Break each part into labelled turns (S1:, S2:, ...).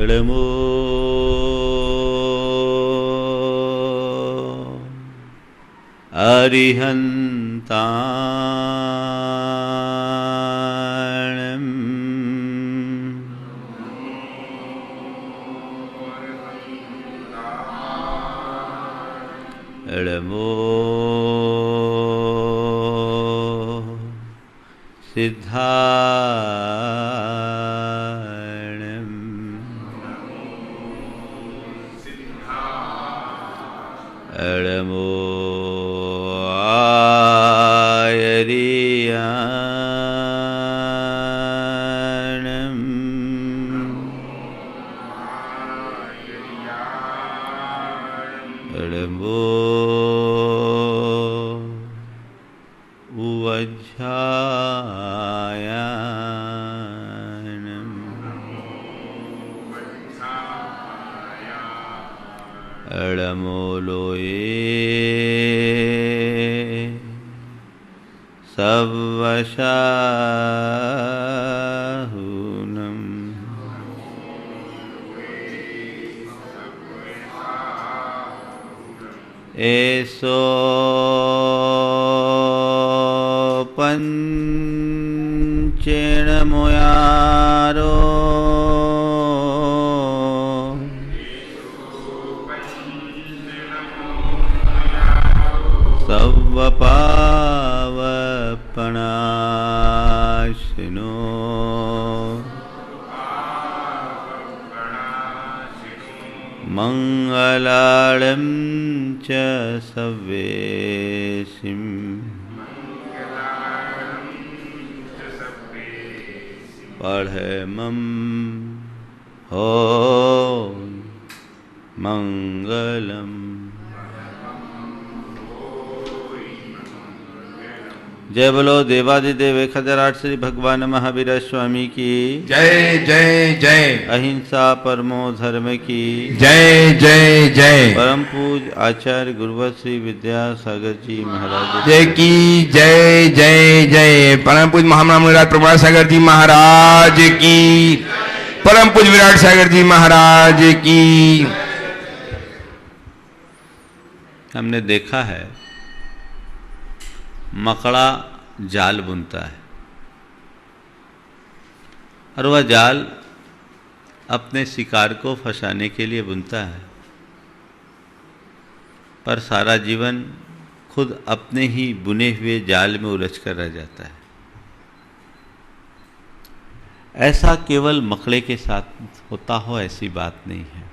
S1: नमो अरिहन्ताणं नमो सिद्धाणं नमो आयर्याणं नमो उवज्झायाणं नमो लोये सवशाहुनं एसो पंचेन मुयारो सवपावपणाशिनो मंगलालं च सव्येसिं पढ़मं हो मंगलम। जय बोलो देवादिदेव खजराट श्री भगवान महावीर स्वामी की
S2: जय जय जय।
S1: अहिंसा परमो धर्म की
S2: जय जय जय।
S1: परम पूज आचार्य गुरुवर श्री विद्यासागर जी महाराज
S2: जय की जय जय जय। परम पूज महामना विराट प्रभा सागर जी महाराज की। परम पूज विराट सागर जी महाराज की।
S1: हमने देखा है मकड़ा जाल बुनता है और वह जाल अपने शिकार को फंसाने के लिए बुनता है, पर सारा जीवन खुद अपने ही बुने हुए जाल में उलझ कर रह जाता है। ऐसा केवल मकड़े के साथ होता हो ऐसी बात नहीं है।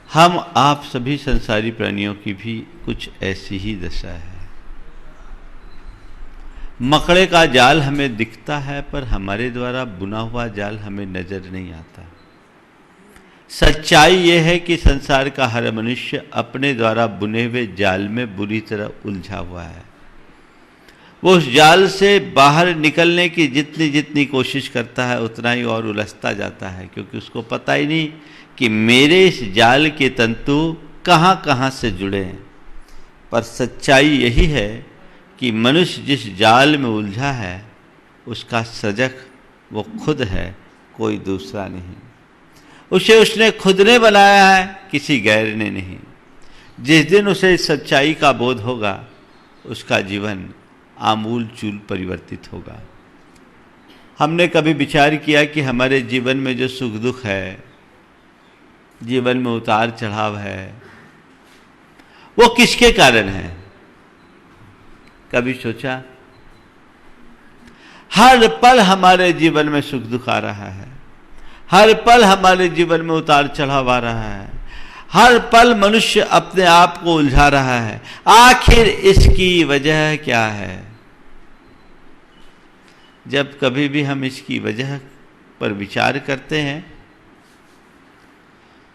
S1: हम आप सभी संसारी प्राणियों की भी कुछ ऐसी ही दशा है। मकड़े का जाल हमें दिखता है पर हमारे द्वारा बुना हुआ जाल हमें नजर नहीं आता। सच्चाई यह है कि संसार का हर मनुष्य अपने द्वारा बुने हुए जाल में बुरी तरह उलझा हुआ है। वो उस जाल से बाहर निकलने की जितनी जितनी कोशिश करता है उतना ही और उलझता जाता है, क्योंकि उसको पता ही नहीं कि मेरे इस जाल के तंतु कहाँ कहाँ से जुड़े हैं। पर सच्चाई यही है कि मनुष्य जिस जाल में उलझा है उसका सृजक वो खुद है, कोई दूसरा नहीं। उसे उसने खुद ने बनाया है, किसी गैर ने नहीं। जिस दिन उसे इस सच्चाई का बोध होगा उसका जीवन आमूल चूल परिवर्तित होगा। हमने कभी विचार किया कि हमारे जीवन में जो सुख दुख है, जीवन में उतार चढ़ाव है, वो किसके कारण है? कभी सोचा? हर पल हमारे जीवन में सुख दुख आ रहा है, हर पल हमारे जीवन में उतार चढ़ाव आ रहा है, हर पल मनुष्य अपने आप को उलझा रहा है। आखिर इसकी वजह क्या है? जब कभी भी हम इसकी वजह पर विचार करते हैं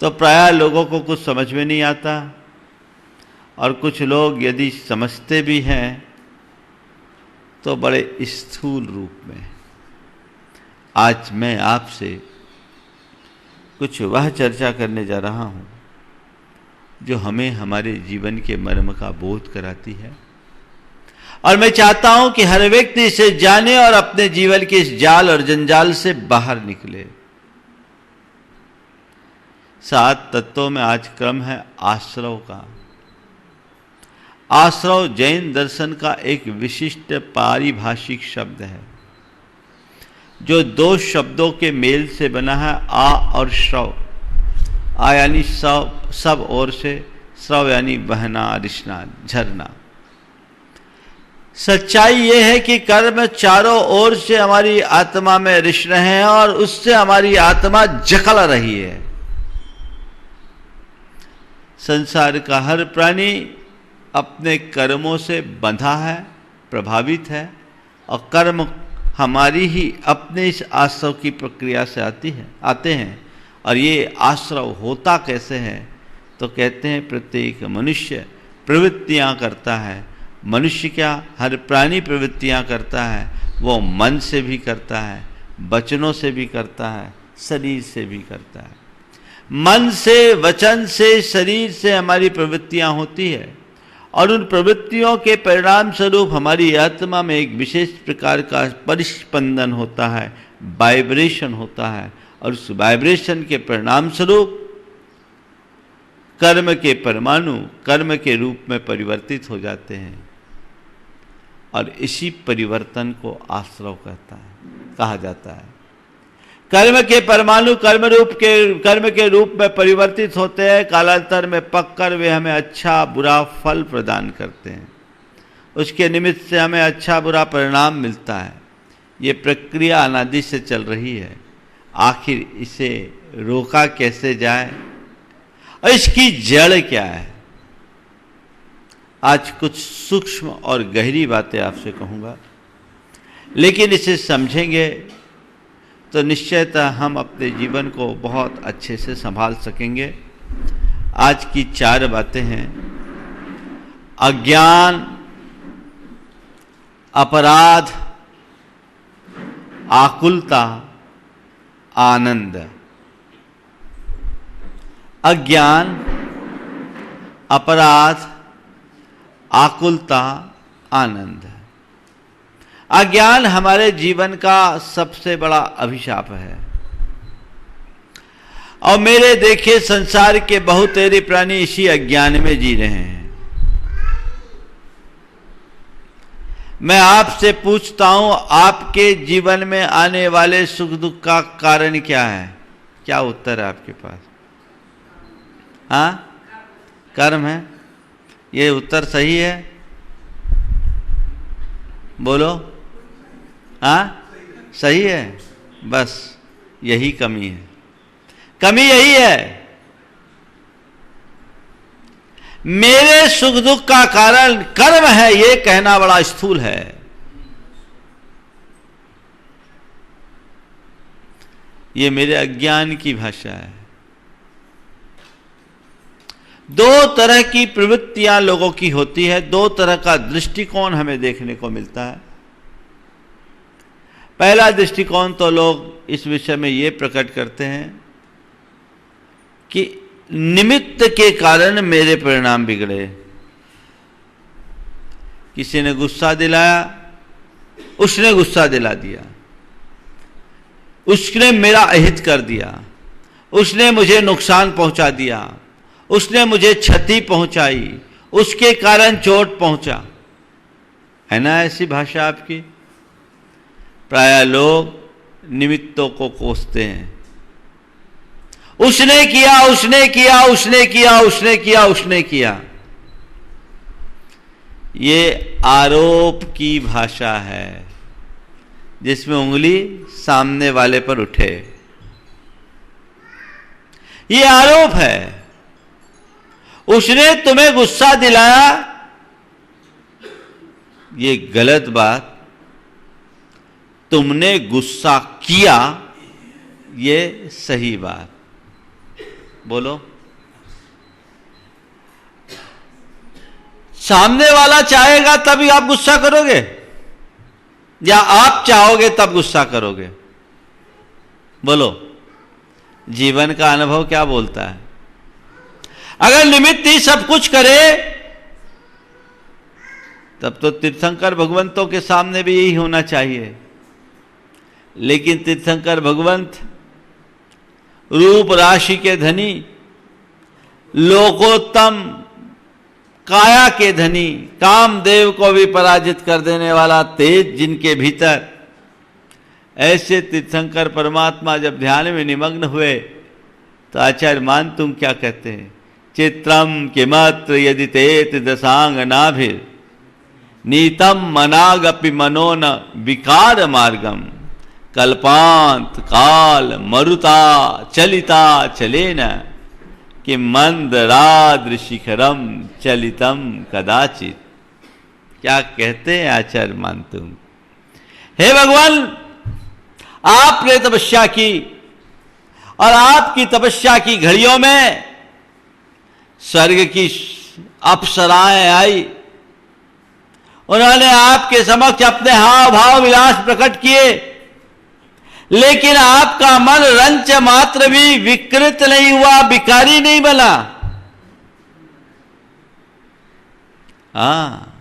S1: तो प्रायः लोगों को कुछ समझ में नहीं आता, और कुछ लोग यदि समझते भी हैं तो बड़े स्थूल रूप में। आज मैं आपसे कुछ वह चर्चा करने जा रहा हूं जो हमें हमारे जीवन के मर्म का बोध कराती है, और मैं चाहता हूं कि हर व्यक्ति इसे जाने और अपने जीवन के इस जाल और जंजाल से बाहर निकले। 7 तत्वों में आज क्रम है आश्रव का। आश्रव जैन दर्शन का एक विशिष्ट पारिभाषिक शब्द है जो 2 शब्दों के मेल से बना है, आ और श्रव। आ यानी सब ओर से, श्रव यानी बहना, रिश्ना, झरना। सच्चाई यह है कि कर्म चारों ओर से हमारी आत्मा में रिश्न है और उससे हमारी आत्मा जकड़ रही है। संसार का हर प्राणी अपने कर्मों से बंधा है, प्रभावित है, और कर्म हमारी ही अपने इस आश्रव की प्रक्रिया से आते हैं। और ये आश्रव होता कैसे है? तो कहते हैं प्रत्येक मनुष्य प्रवृत्तियां करता है। मनुष्य क्या, हर प्राणी प्रवृत्तियां करता है। वो मन से भी करता है, वचनों से भी करता है, शरीर से भी करता है। मन से, वचन से, शरीर से हमारी प्रवृत्तियां होती है और उन प्रवृत्तियों के परिणाम स्वरूप हमारी आत्मा में एक विशेष प्रकार का परिस्पंदन होता है, वाइब्रेशन होता है, और उस वाइब्रेशन के परिणाम स्वरूप कर्म के परमाणु कर्म के रूप में परिवर्तित हो जाते हैं। और इसी परिवर्तन को आश्रव कहा जाता है। कर्म के परमाणु कर्म के रूप में परिवर्तित होते हैं। कालांतर में पककर वे हमें अच्छा बुरा फल प्रदान करते हैं। उसके निमित्त से हमें अच्छा बुरा परिणाम मिलता है। ये प्रक्रिया अनादि से चल रही है। आखिर इसे रोका कैसे जाए और इसकी जड़ क्या है? आज कुछ सूक्ष्म और गहरी बातें आपसे कहूँगा, लेकिन इसे समझेंगे तो निश्चयतः हम अपने जीवन को बहुत अच्छे से संभाल सकेंगे। आज की 4 बातें हैं: अज्ञान, अपराध, आकुलता, आनंद। अज्ञान, अपराध, आकुलता, आनंद। अज्ञान हमारे जीवन का सबसे बड़ा अभिशाप है और मेरे देखे संसार के बहुतेरे प्राणी इसी अज्ञान में जी रहे हैं। मैं आपसे पूछता हूं, आपके जीवन में आने वाले सुख दुख का कारण क्या है? क्या उत्तर है आपके पास? हाँ, कर्म है। ये उत्तर सही है? बोलो। हाँ, सही है। बस यही कमी है। कमी यही है। मेरे सुख दुख का कारण कर्म है, ये कहना बड़ा स्थूल है। ये मेरे अज्ञान की भाषा है। 2 तरह की प्रवृत्तियां लोगों की होती है, 2 तरह का दृष्टिकोण हमें देखने को मिलता है। पहला दृष्टिकोण तो लोग इस विषय में ये प्रकट करते हैं कि निमित्त के कारण मेरे परिणाम बिगड़े। किसी ने गुस्सा दिलाया, उसने गुस्सा दिला दिया, उसने मेरा अहित कर दिया, उसने मुझे नुकसान पहुंचा दिया, उसने मुझे क्षति पहुंचाई, उसके कारण चोट पहुंचा। है ना ऐसी भाषा आपकी? प्रायः लोग निमित्तों को कोसते हैं। उसने किया, उसने किया, उसने किया, उसने किया, उसने किया। ये आरोप की भाषा है जिसमें उंगली सामने वाले पर उठे। ये आरोप है। उसने तुम्हें गुस्सा दिलाया, ये गलत बात। तुमने गुस्सा किया, ये सही बात। बोलो। सामने वाला चाहेगा तभी आप गुस्सा करोगे या आप चाहोगे तब गुस्सा करोगे? बोलो। जीवन का अनुभव क्या बोलता है? अगर निमित्त ही सब कुछ करे तब तो तीर्थंकर भगवंतों के सामने भी यही होना चाहिए। लेकिन तीर्थंकर भगवंत रूप राशि के धनी, लोकोत्तम, काया के धनी, कामदेव को भी पराजित कर देने वाला तेज जिनके भीतर, ऐसे तीर्थंकर परमात्मा जब ध्यान में निमग्न हुए तो आचार्य मान तुम क्या कहते हैं? चित्रम किमत्र यदि तेत दशांग नाभिर नीतम मनागपि मनोन विकार मार्गम कल्पांत काल मरुता चलिता चलेन कि मंदराद्र शिखरम चलितम कदाचित। क्या कहते हैं आचार्य मान तुम? हे भगवान, आपने तपस्या की और आपकी तपस्या की घड़ियों में स्वर्ग की अप्सराएं आई, उन्होंने आपके समक्ष अपने हाव भाव विलास प्रकट किए, लेकिन आपका मन रंच मात्र भी विकृत नहीं हुआ, विकारी नहीं बना। हाँ,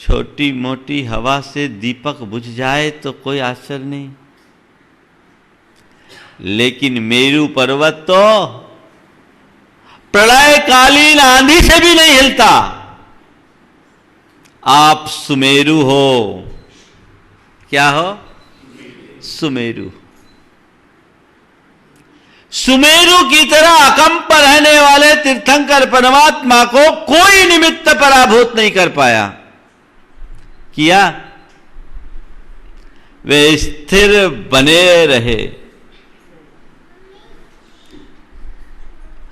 S1: छोटी मोटी हवा से दीपक बुझ जाए तो कोई आश्चर्य नहीं, लेकिन मेरू पर्वत तो प्रलयकालीन आंधी से भी नहीं हिलता। आप सुमेरु हो। क्या हो? सुमेरु। सुमेरु की तरह अकंप रहने वाले तीर्थंकर परमात्मा को कोई निमित्त पराभूत नहीं कर पाया। किया? वे स्थिर बने रहे।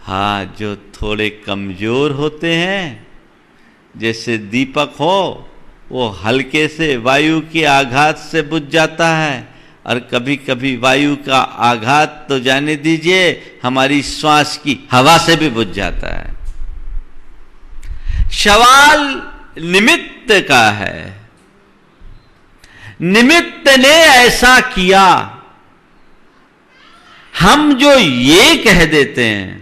S1: हाँ, जो थोड़े कमजोर होते हैं, जैसे दीपक हो, वो हल्के से वायु के आघात से बुझ जाता है, और कभी कभी वायु का आघात तो जाने दीजिए, हमारी श्वास की हवा से भी बुझ जाता है। सवाल निमित्त का है। निमित्त ने ऐसा किया। हम जो ये कह देते हैं,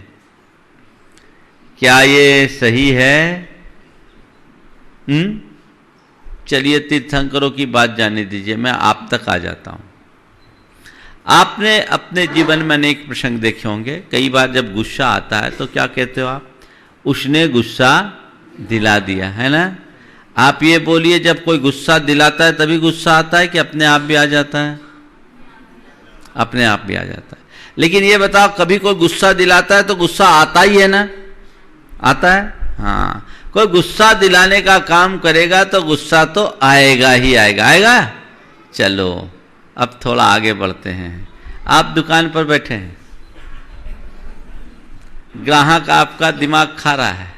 S1: क्या ये सही है? चलिए तीर्थंकरों की बात जाने दीजिए, मैं आप तक आ जाता हूं। आपने अपने जीवन में अनेक प्रसंग देखे होंगे। कई बार जब गुस्सा आता है तो क्या कहते हो आप? उसने गुस्सा दिला दिया, है ना? आप ये बोलिए, जब कोई गुस्सा दिलाता है तभी गुस्सा आता है कि अपने आप भी आ जाता है? अपने आप भी आ जाता है। लेकिन ये बताओ, कभी कोई गुस्सा दिलाता है तो गुस्सा आता ही है ना? आता है? हाँ, कोई गुस्सा दिलाने का काम करेगा तो गुस्सा तो आएगा ही आएगा। आएगा? चलो अब थोड़ा आगे बढ़ते हैं। आप दुकान पर बैठे हैं, ग्राहक आपका दिमाग खा रहा है,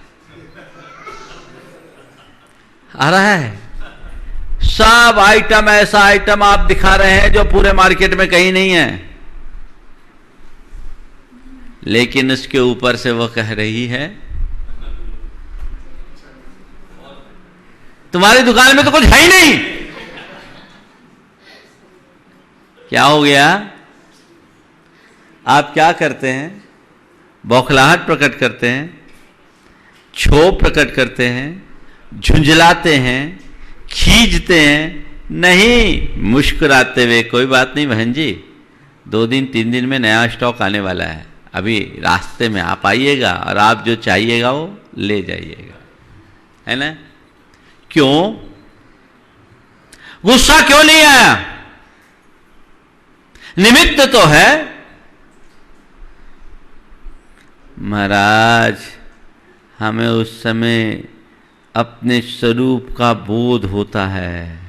S1: आ रहा है। सब आइटम, ऐसा आइटम आप दिखा रहे हैं जो पूरे मार्केट में कहीं नहीं है, लेकिन उसके ऊपर से वो कह रही है तुम्हारी दुकान में तो कुछ है ही नहीं। क्या हो गया? आप क्या करते हैं? बौखलाहट प्रकट करते हैं, क्षोभ प्रकट करते हैं, झुंझलाते हैं, खींचते हैं। नहीं, मुस्कुराते हुए, कोई बात नहीं बहन जी, 2 दिन 3 दिन में नया स्टॉक आने वाला है, अभी रास्ते में आप आइएगा और आप जो चाहिएगा वो ले जाइएगा, है ना? क्यों? गुस्सा क्यों नहीं आया? निमित्त तो है। महाराज, हमें उस समय अपने स्वरूप का बोध होता है।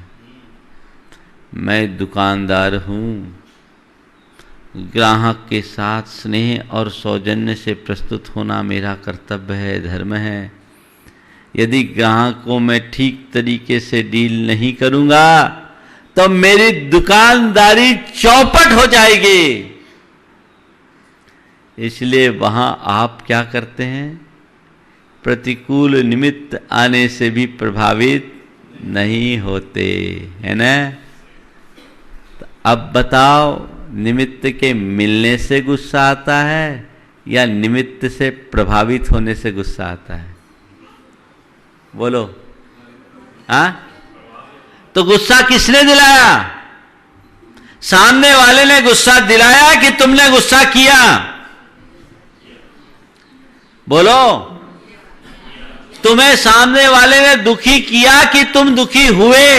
S1: मैं दुकानदार हूं, ग्राहक के साथ स्नेह और सौजन्य से प्रस्तुत होना मेरा कर्तव्य है, धर्म है। यदि ग्राहक को मैं ठीक तरीके से डील नहीं करूंगा तो मेरी दुकानदारी चौपट हो जाएगी। इसलिए वहां आप क्या करते हैं? प्रतिकूल निमित्त आने से भी प्रभावित नहीं होते, है ना? तो अब बताओ, निमित्त के मिलने से गुस्सा आता है या निमित्त से प्रभावित होने से गुस्सा आता है? बोलो। हाँ, तो गुस्सा किसने दिलाया? सामने वाले ने गुस्सा दिलाया कि तुमने गुस्सा किया? बोलो, तुम्हें सामने वाले ने दुखी किया कि तुम दुखी हुए?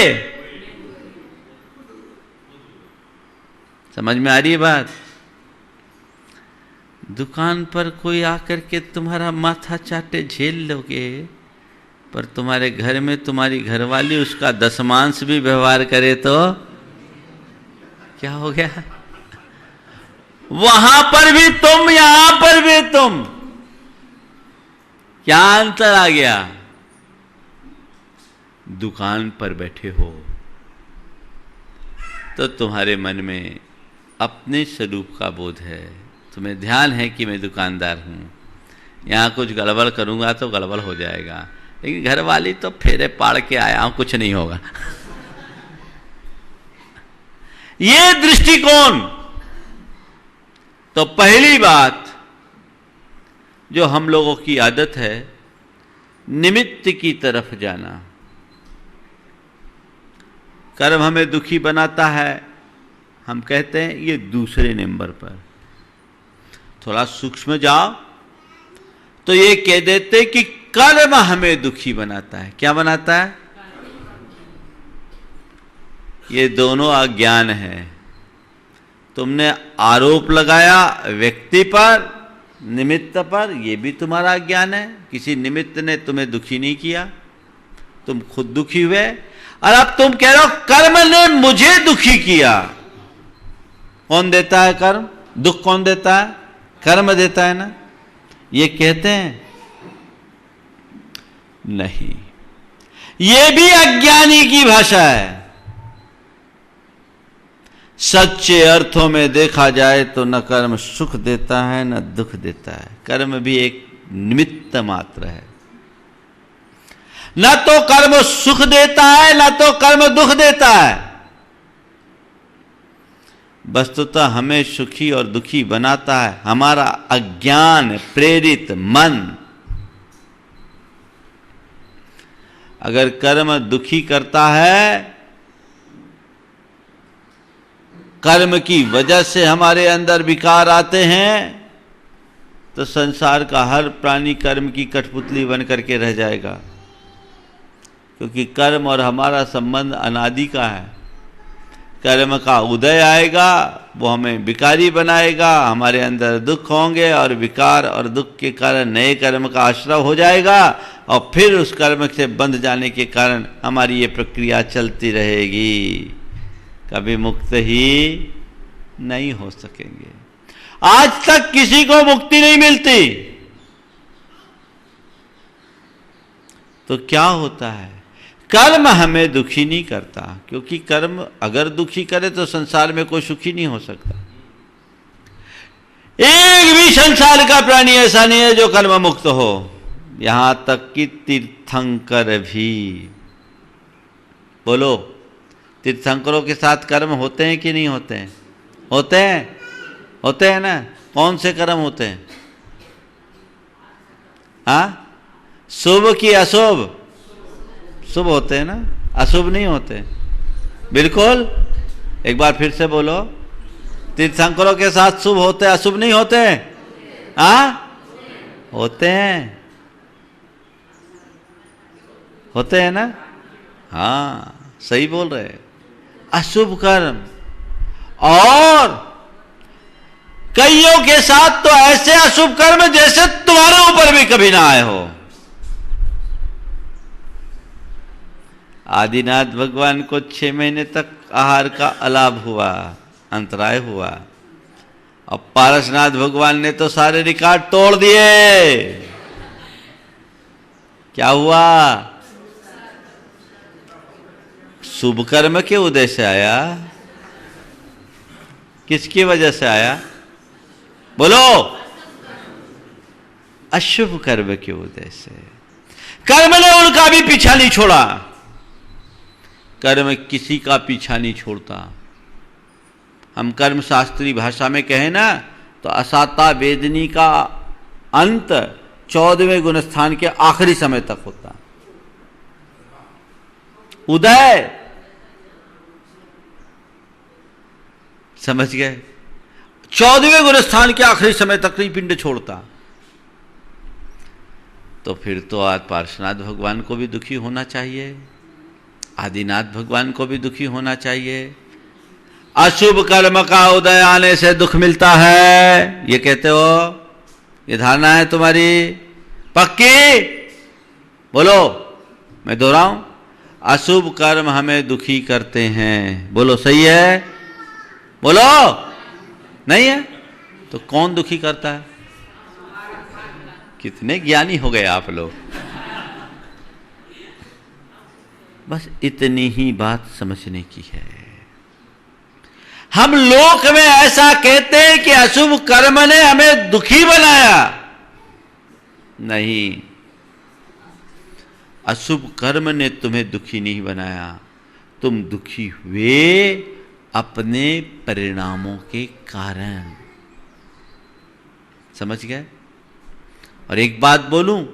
S1: समझ में आ रही है बात? दुकान पर कोई आकर के तुम्हारा माथा चाटे झेल लोगे, पर तुम्हारे घर में तुम्हारी घरवाली उसका दशमांश भी व्यवहार करे तो क्या हो गया? वहां पर भी तुम, यहां पर भी तुम, क्या अंतर आ गया? दुकान पर बैठे हो तो तुम्हारे मन में अपने स्वरूप का बोध है, तुम्हें ध्यान है कि मैं दुकानदार हूं, यहां कुछ गड़बड़ करूंगा तो गड़बड़ हो जाएगा, लेकिन घरवाली तो फेरे पाड़ के आया हूं, कुछ नहीं होगा। ये दृष्टिकोण। तो पहली बात जो हम लोगों की आदत है, निमित्त की तरफ जाना। कर्म हमें दुखी बनाता है, हम कहते हैं ये दूसरे नंबर पर। थोड़ा सूक्ष्म जाओ तो ये कह देते कि कर्म हमें दुखी बनाता है। क्या बनाता है? ये दोनों अज्ञान है। तुमने आरोप लगाया व्यक्ति पर, निमित्त पर, ये भी तुम्हारा अज्ञान है। किसी निमित्त ने तुम्हें दुखी नहीं किया, तुम खुद दुखी हुए, और अब तुम कह रहे हो कर्म ने मुझे दुखी किया। कौन देता है कर्म? दुख कौन देता है? कर्म देता है ना। ये कहते हैं नहीं, ये भी अज्ञानी की भाषा है। सच्चे अर्थों में देखा जाए तो न कर्म सुख देता है न दुख देता है। कर्म भी एक निमित्त मात्र है। न तो कर्म सुख देता है न तो कर्म दुख देता है। वस्तुतः हमें सुखी और दुखी बनाता है हमारा अज्ञान प्रेरित मन। अगर कर्म दुखी करता है, कर्म की वजह से हमारे अंदर विकार आते हैं, तो संसार का हर प्राणी कर्म की कठपुतली बन करके रह जाएगा। क्योंकि कर्म और हमारा संबंध अनादि का है। कर्म का उदय आएगा, वो हमें विकारी बनाएगा, हमारे अंदर दुख होंगे, और विकार और दुख के कारण नए कर्म का आश्रय हो जाएगा, और फिर उस कर्म से बंध जाने के कारण हमारी ये प्रक्रिया चलती रहेगी। कभी मुक्त ही नहीं हो सकेंगे। आज तक किसी को मुक्ति नहीं मिलती। तो क्या होता है? कर्म हमें दुखी नहीं करता, क्योंकि कर्म अगर दुखी करे तो संसार में कोई सुखी नहीं हो सकता। एक भी संसार का प्राणी ऐसा नहीं है जो कर्म मुक्त हो, यहां तक कि तीर्थंकर भी। बोलो, तीर्थंकरों के साथ कर्म होते हैं कि नहीं होते हैं? होते हैं, होते हैं ना। कौन से कर्म होते हैं? हाँ, शुभ की अशुभ? शुभ होते हैं ना, अशुभ नहीं होते। बिल्कुल, एक बार फिर से बोलो, तीर्थंकरों के साथ शुभ होते, अशुभ नहीं होते? हाँ, होते हैं, होते हैं ना। हाँ, सही बोल रहे हैं। अशुभ कर्म, और कईयों के साथ तो ऐसे अशुभ कर्म जैसे तुम्हारे ऊपर भी कभी ना आए हो। आदिनाथ भगवान को 6 महीने तक आहार का अलाभ हुआ, अंतराय हुआ, और पारसनाथ भगवान ने तो सारे रिकॉर्ड तोड़ दिए। क्या हुआ? शुभ कर्म के उदय से आया। किसकी वजह से आया? बोलो, अशुभ कर्म के उदय से। कर्म ने उनका भी पीछा नहीं छोड़ा। कर्म किसी का पीछा नहीं छोड़ता। हम कर्म शास्त्री भाषा में कहें ना, तो असाता वेदनी का अंत 14वें गुणस्थान के आखिरी समय तक होता। उदय, समझ गए? 14वें गुणस्थान के आखिरी समय तक नहीं पिंड छोड़ता। तो फिर तो आज पार्श्वनाथ भगवान को भी दुखी होना चाहिए, आदिनाथ भगवान को भी दुखी होना चाहिए। अशुभ कर्म का उदय आने से दुख मिलता है, ये कहते हो, ये धारणा है तुम्हारी पक्की? बोलो, मैं दोहराऊं, अशुभ कर्म हमें दुखी करते हैं। बोलो सही है? बोलो नहीं है तो कौन दुखी करता है? कितने ज्ञानी हो गए आप लोग। बस इतनी ही बात समझने की है। हम लोक में ऐसा कहते हैं कि अशुभ कर्म ने हमें दुखी बनाया। नहीं, अशुभ कर्म ने तुम्हें दुखी नहीं बनाया, तुम दुखी हुए अपने परिणामों के कारण। समझ गए? और एक बात बोलूं,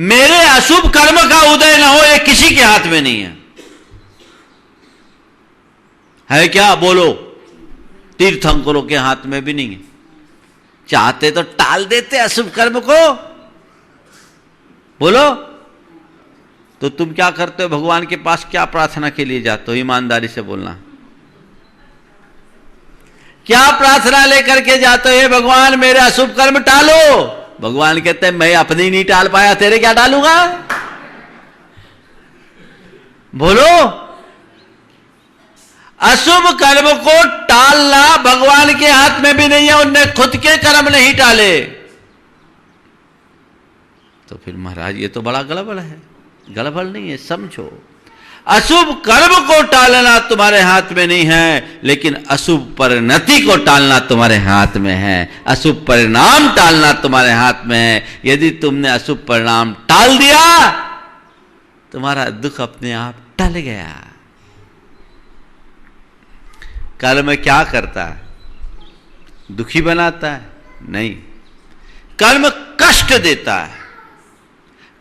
S1: मेरे अशुभ कर्म का उदय ना हो ये किसी के हाथ में नहीं है क्या? बोलो, तीर्थंकरों के हाथ में भी नहीं है। चाहते तो टाल देते अशुभ कर्म को। बोलो, तो तुम क्या करते हो? भगवान के पास क्या प्रार्थना के लिए जाते हो? ईमानदारी से बोलना, क्या प्रार्थना लेकर के जाते हो? हे भगवान मेरे अशुभ कर्म टालो। भगवान कहते हैं मैं अपनी नहीं टाल पाया, तेरे क्या टालूंगा? बोलो, अशुभ कर्म को टालना भगवान के हाथ में भी नहीं है, उनने खुद के कर्म नहीं टाले। तो फिर महाराज ये तो बड़ा गड़बड़ है। गड़बड़ नहीं है, समझो, अशुभ कर्म को टालना तुम्हारे हाथ में नहीं है, लेकिन अशुभ परिणति को टालना तुम्हारे हाथ में है। अशुभ परिणाम टालना तुम्हारे हाथ में है। यदि तुमने अशुभ परिणाम टाल दिया, तुम्हारा दुख अपने आप टल गया। कर्म क्या करता है? दुखी बनाता है? नहीं, कर्म कष्ट देता है,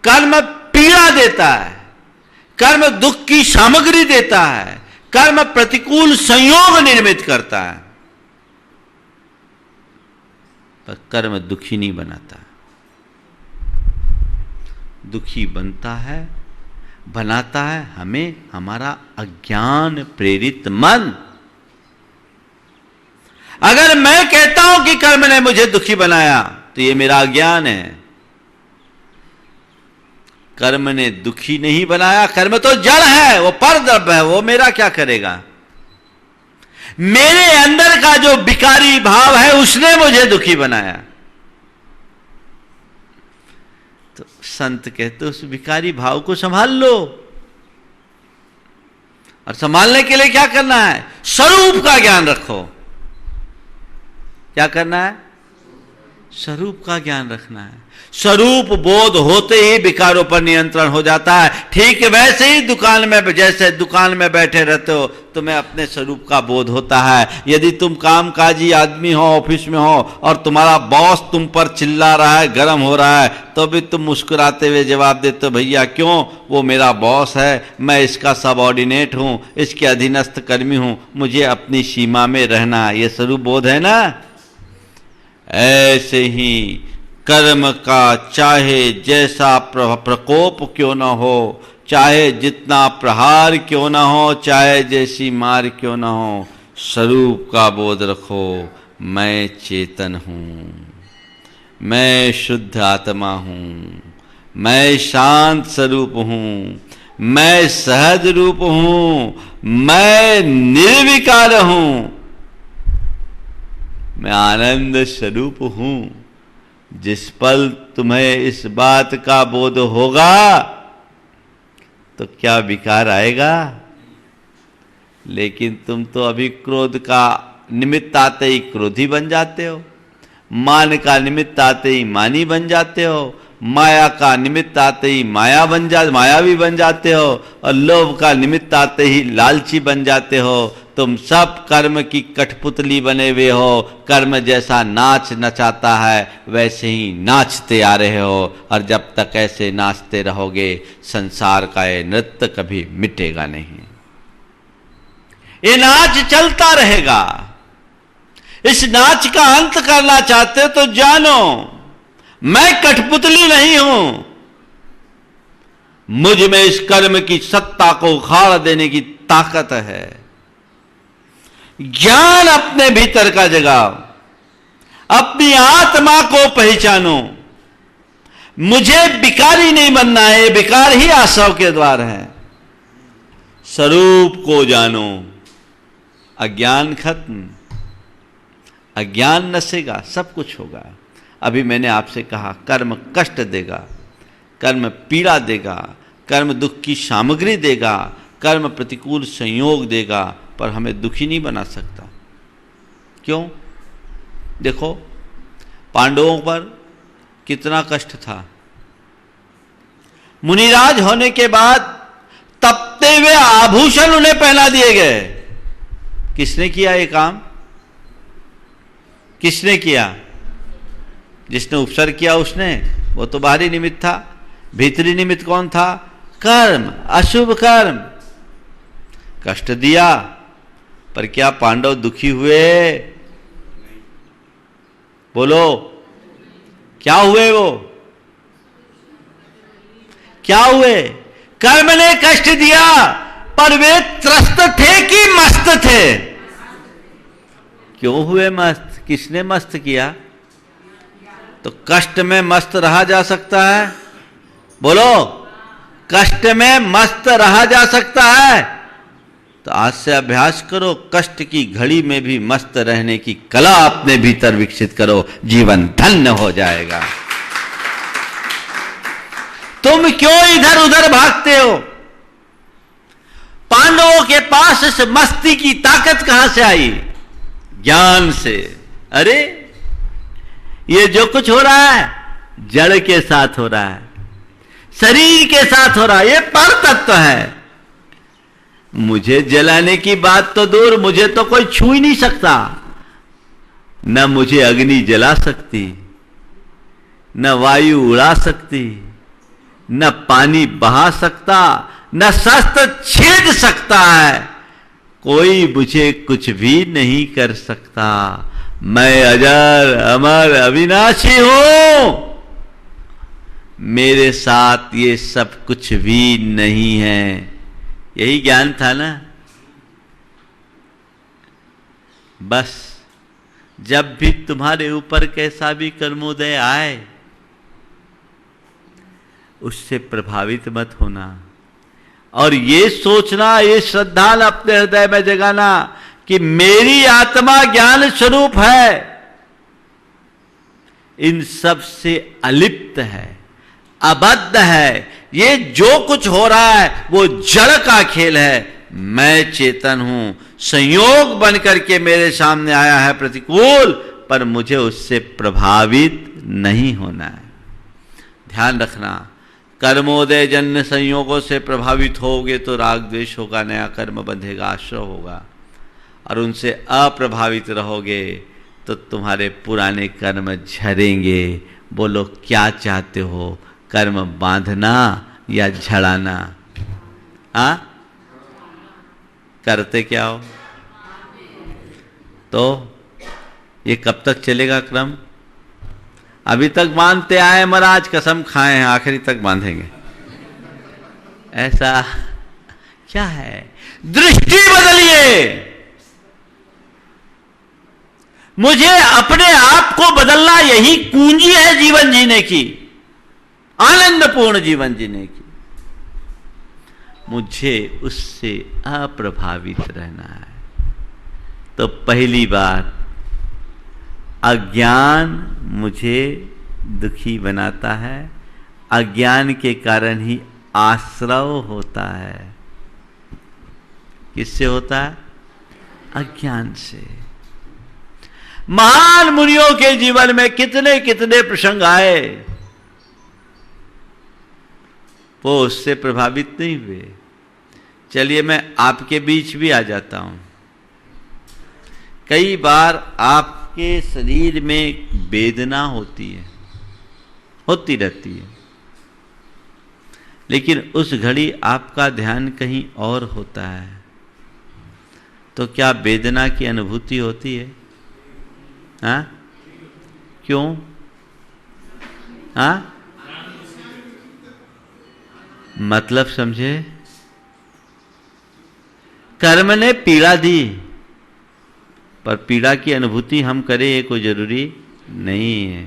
S1: कर्म पीड़ा देता है, कर्म दुख की सामग्री देता है, कर्म प्रतिकूल संयोग निर्मित करता है, पर कर्म दुखी नहीं बनाता। दुखी बनता है, बनाता है हमें हमारा अज्ञान प्रेरित मन। अगर मैं कहता हूं कि कर्म ने मुझे दुखी बनाया, तो ये मेरा अज्ञान है। कर्म ने दुखी नहीं बनाया, कर्म तो जड़ है, वो परद्रव्य है, वो मेरा क्या करेगा? मेरे अंदर का जो विकारी भाव है उसने मुझे दुखी बनाया। तो संत कहते उस विकारी भाव को संभाल लो। और संभालने के लिए क्या करना है? स्वरूप का ज्ञान रखो। क्या करना है? स्वरूप का ज्ञान रखना है। स्वरूप बोध होते ही विकारों पर नियंत्रण हो जाता है। ठीक वैसे ही दुकान में, जैसे दुकान में बैठे रहते हो, तुम्हें अपने स्वरूप का बोध होता है। यदि तुम कामकाजी आदमी हो, ऑफिस में हो, और तुम्हारा बॉस तुम पर चिल्ला रहा है, गर्म हो रहा है, तो भी तुम मुस्कुराते हुए जवाब देते हो, भैया क्यों, वो मेरा बॉस है, मैं इसका सबऑर्डिनेट हूं, इसके अधीनस्थ कर्मी हूं, मुझे अपनी सीमा में रहना। ये स्वरूप बोध है ना। ऐसे ही कर्म का चाहे जैसा प्रकोप क्यों न हो, चाहे जितना प्रहार क्यों न हो, चाहे जैसी मार क्यों न हो, स्वरूप का बोध रखो। मैं चेतन हूं, मैं शुद्ध आत्मा हूं, मैं शांत स्वरूप हूं, मैं सहज रूप हूं, मैं निर्विकार हूं, मैं आनंद स्वरूप हूं। जिस पल तुम्हें इस बात का बोध होगा तो क्या विकार आएगा? लेकिन तुम तो अभी क्रोध का निमित्त आते ही क्रोधी बन जाते हो, मान का निमित्त आते ही मानी बन जाते हो, माया का निमित्त आते ही मायावी बन जाते हो, और लोभ का निमित्त आते ही लालची बन जाते हो। तुम सब कर्म की कठपुतली बने हुए हो। कर्म जैसा नाच नचाता है वैसे ही नाचते आ रहे हो, और जब तक ऐसे नाचते रहोगे संसार का ये नृत्य कभी मिटेगा नहीं। ये नाच चलता रहेगा। इस नाच का अंत करना चाहते हो तो जानो, मैं कठपुतली नहीं हूं। मुझ में इस कर्म की सत्ता को उखाड़ देने की ताकत है। ज्ञान अपने भीतर का जगाओ, अपनी आत्मा को पहचानो। मुझे विकारी नहीं बनना है, विकार ही आसव के द्वार है। स्वरूप को जानो, अज्ञान खत्म, अज्ञान नसेगा, सब कुछ होगा। अभी मैंने आपसे कहा कर्म कष्ट देगा, कर्म पीड़ा देगा, कर्म दुख की सामग्री देगा, कर्म प्रतिकूल संयोग देगा, पर हमें दुखी नहीं बना सकता। क्यों? देखो पांडवों पर कितना कष्ट था। मुनिराज होने के बाद तपते हुए आभूषण उन्हें पहना दिए गए। किसने किया ये काम? किसने किया? जिसने उपसर्ग किया उसने, वो तो बाहरी निमित्त था। भीतरी निमित्त कौन था? कर्म, अशुभ कर्म। कष्ट दिया, पर क्या पांडव दुखी हुए? बोलो, क्या हुए? वो क्या हुए? कर्म ने कष्ट दिया, पर वे त्रस्त थे कि मस्त थे? क्यों हुए मस्त? किसने मस्त किया? तो कष्ट में मस्त रहा जा सकता है? बोलो, कष्ट में मस्त रहा जा सकता है? तो आज से अभ्यास करो, कष्ट की घड़ी में भी मस्त रहने की कला अपने भीतर विकसित करो, जीवन धन्य हो जाएगा। तुम क्यों इधर उधर भागते हो? पांडवों के पास इस मस्ती की ताकत कहां से आई? ज्ञान से। अरे ये जो कुछ हो रहा है जड़ के साथ हो रहा है, शरीर के साथ हो रहा है, ये पर तत्व है। मुझे जलाने की बात तो दूर, मुझे तो कोई छू ही नहीं सकता। न मुझे अग्नि जला सकती, न वायु उड़ा सकती, न पानी बहा सकता, न शस्त्र छेद सकता है। कोई मुझे कुछ भी नहीं कर सकता। मैं अजर अमर अविनाशी हूं। मेरे साथ ये सब कुछ भी नहीं है। यही ज्ञान था ना। बस जब भी तुम्हारे ऊपर कैसा भी कर्मोदय आए, उससे प्रभावित मत होना, और ये सोचना, ये श्रद्धा अपने हृदय में जगाना कि मेरी आत्मा ज्ञान स्वरूप है, इन सब से अलिप्त है, अबद्ध है। ये जो कुछ हो रहा है वो जड़ का खेल है। मैं चेतन हूं, संयोग बन करके मेरे सामने आया है प्रतिकूल, पर मुझे उससे प्रभावित नहीं होना है। ध्यान रखना, कर्मोदय जन्य संयोगों से प्रभावित होगे तो राग द्वेष होगा, नया कर्म बंधेगा, आश्रय होगा। और उनसे अप्रभावित रहोगे तो तुम्हारे पुराने कर्म झरेंगे। बोलो, क्या चाहते हो? कर्म बांधना या झड़ाना? करते क्या हो? तो ये कब तक चलेगा क्रम? अभी तक बांधते आए महाराज, कसम खाए हैं आखिरी तक बांधेंगे। ऐसा क्या है? दृष्टि बदलिए। मुझे अपने आप को बदलना, यही कुंजी है जीवन जीने की, आनंदपूर्ण जीवन जीने की। मुझे उससे अप्रभावित रहना है। तो पहली बात, अज्ञान मुझे दुखी बनाता है। अज्ञान के कारण ही आश्रव होता है। किससे होता है? अज्ञान से। महान मुनियों के जीवन में कितने कितने प्रसंग आए, वो उससे प्रभावित नहीं हुए। चलिए मैं आपके बीच भी आ जाता हूं। कई बार आपके शरीर में वेदना होती है, होती रहती है, लेकिन उस घड़ी आपका ध्यान कहीं और होता है। तो क्या वेदना की अनुभूति होती है? हाँ? क्यों? हाँ, मतलब समझे? कर्म ने पीड़ा दी, पर पीड़ा की अनुभूति हम करें ये कोई जरूरी नहीं है।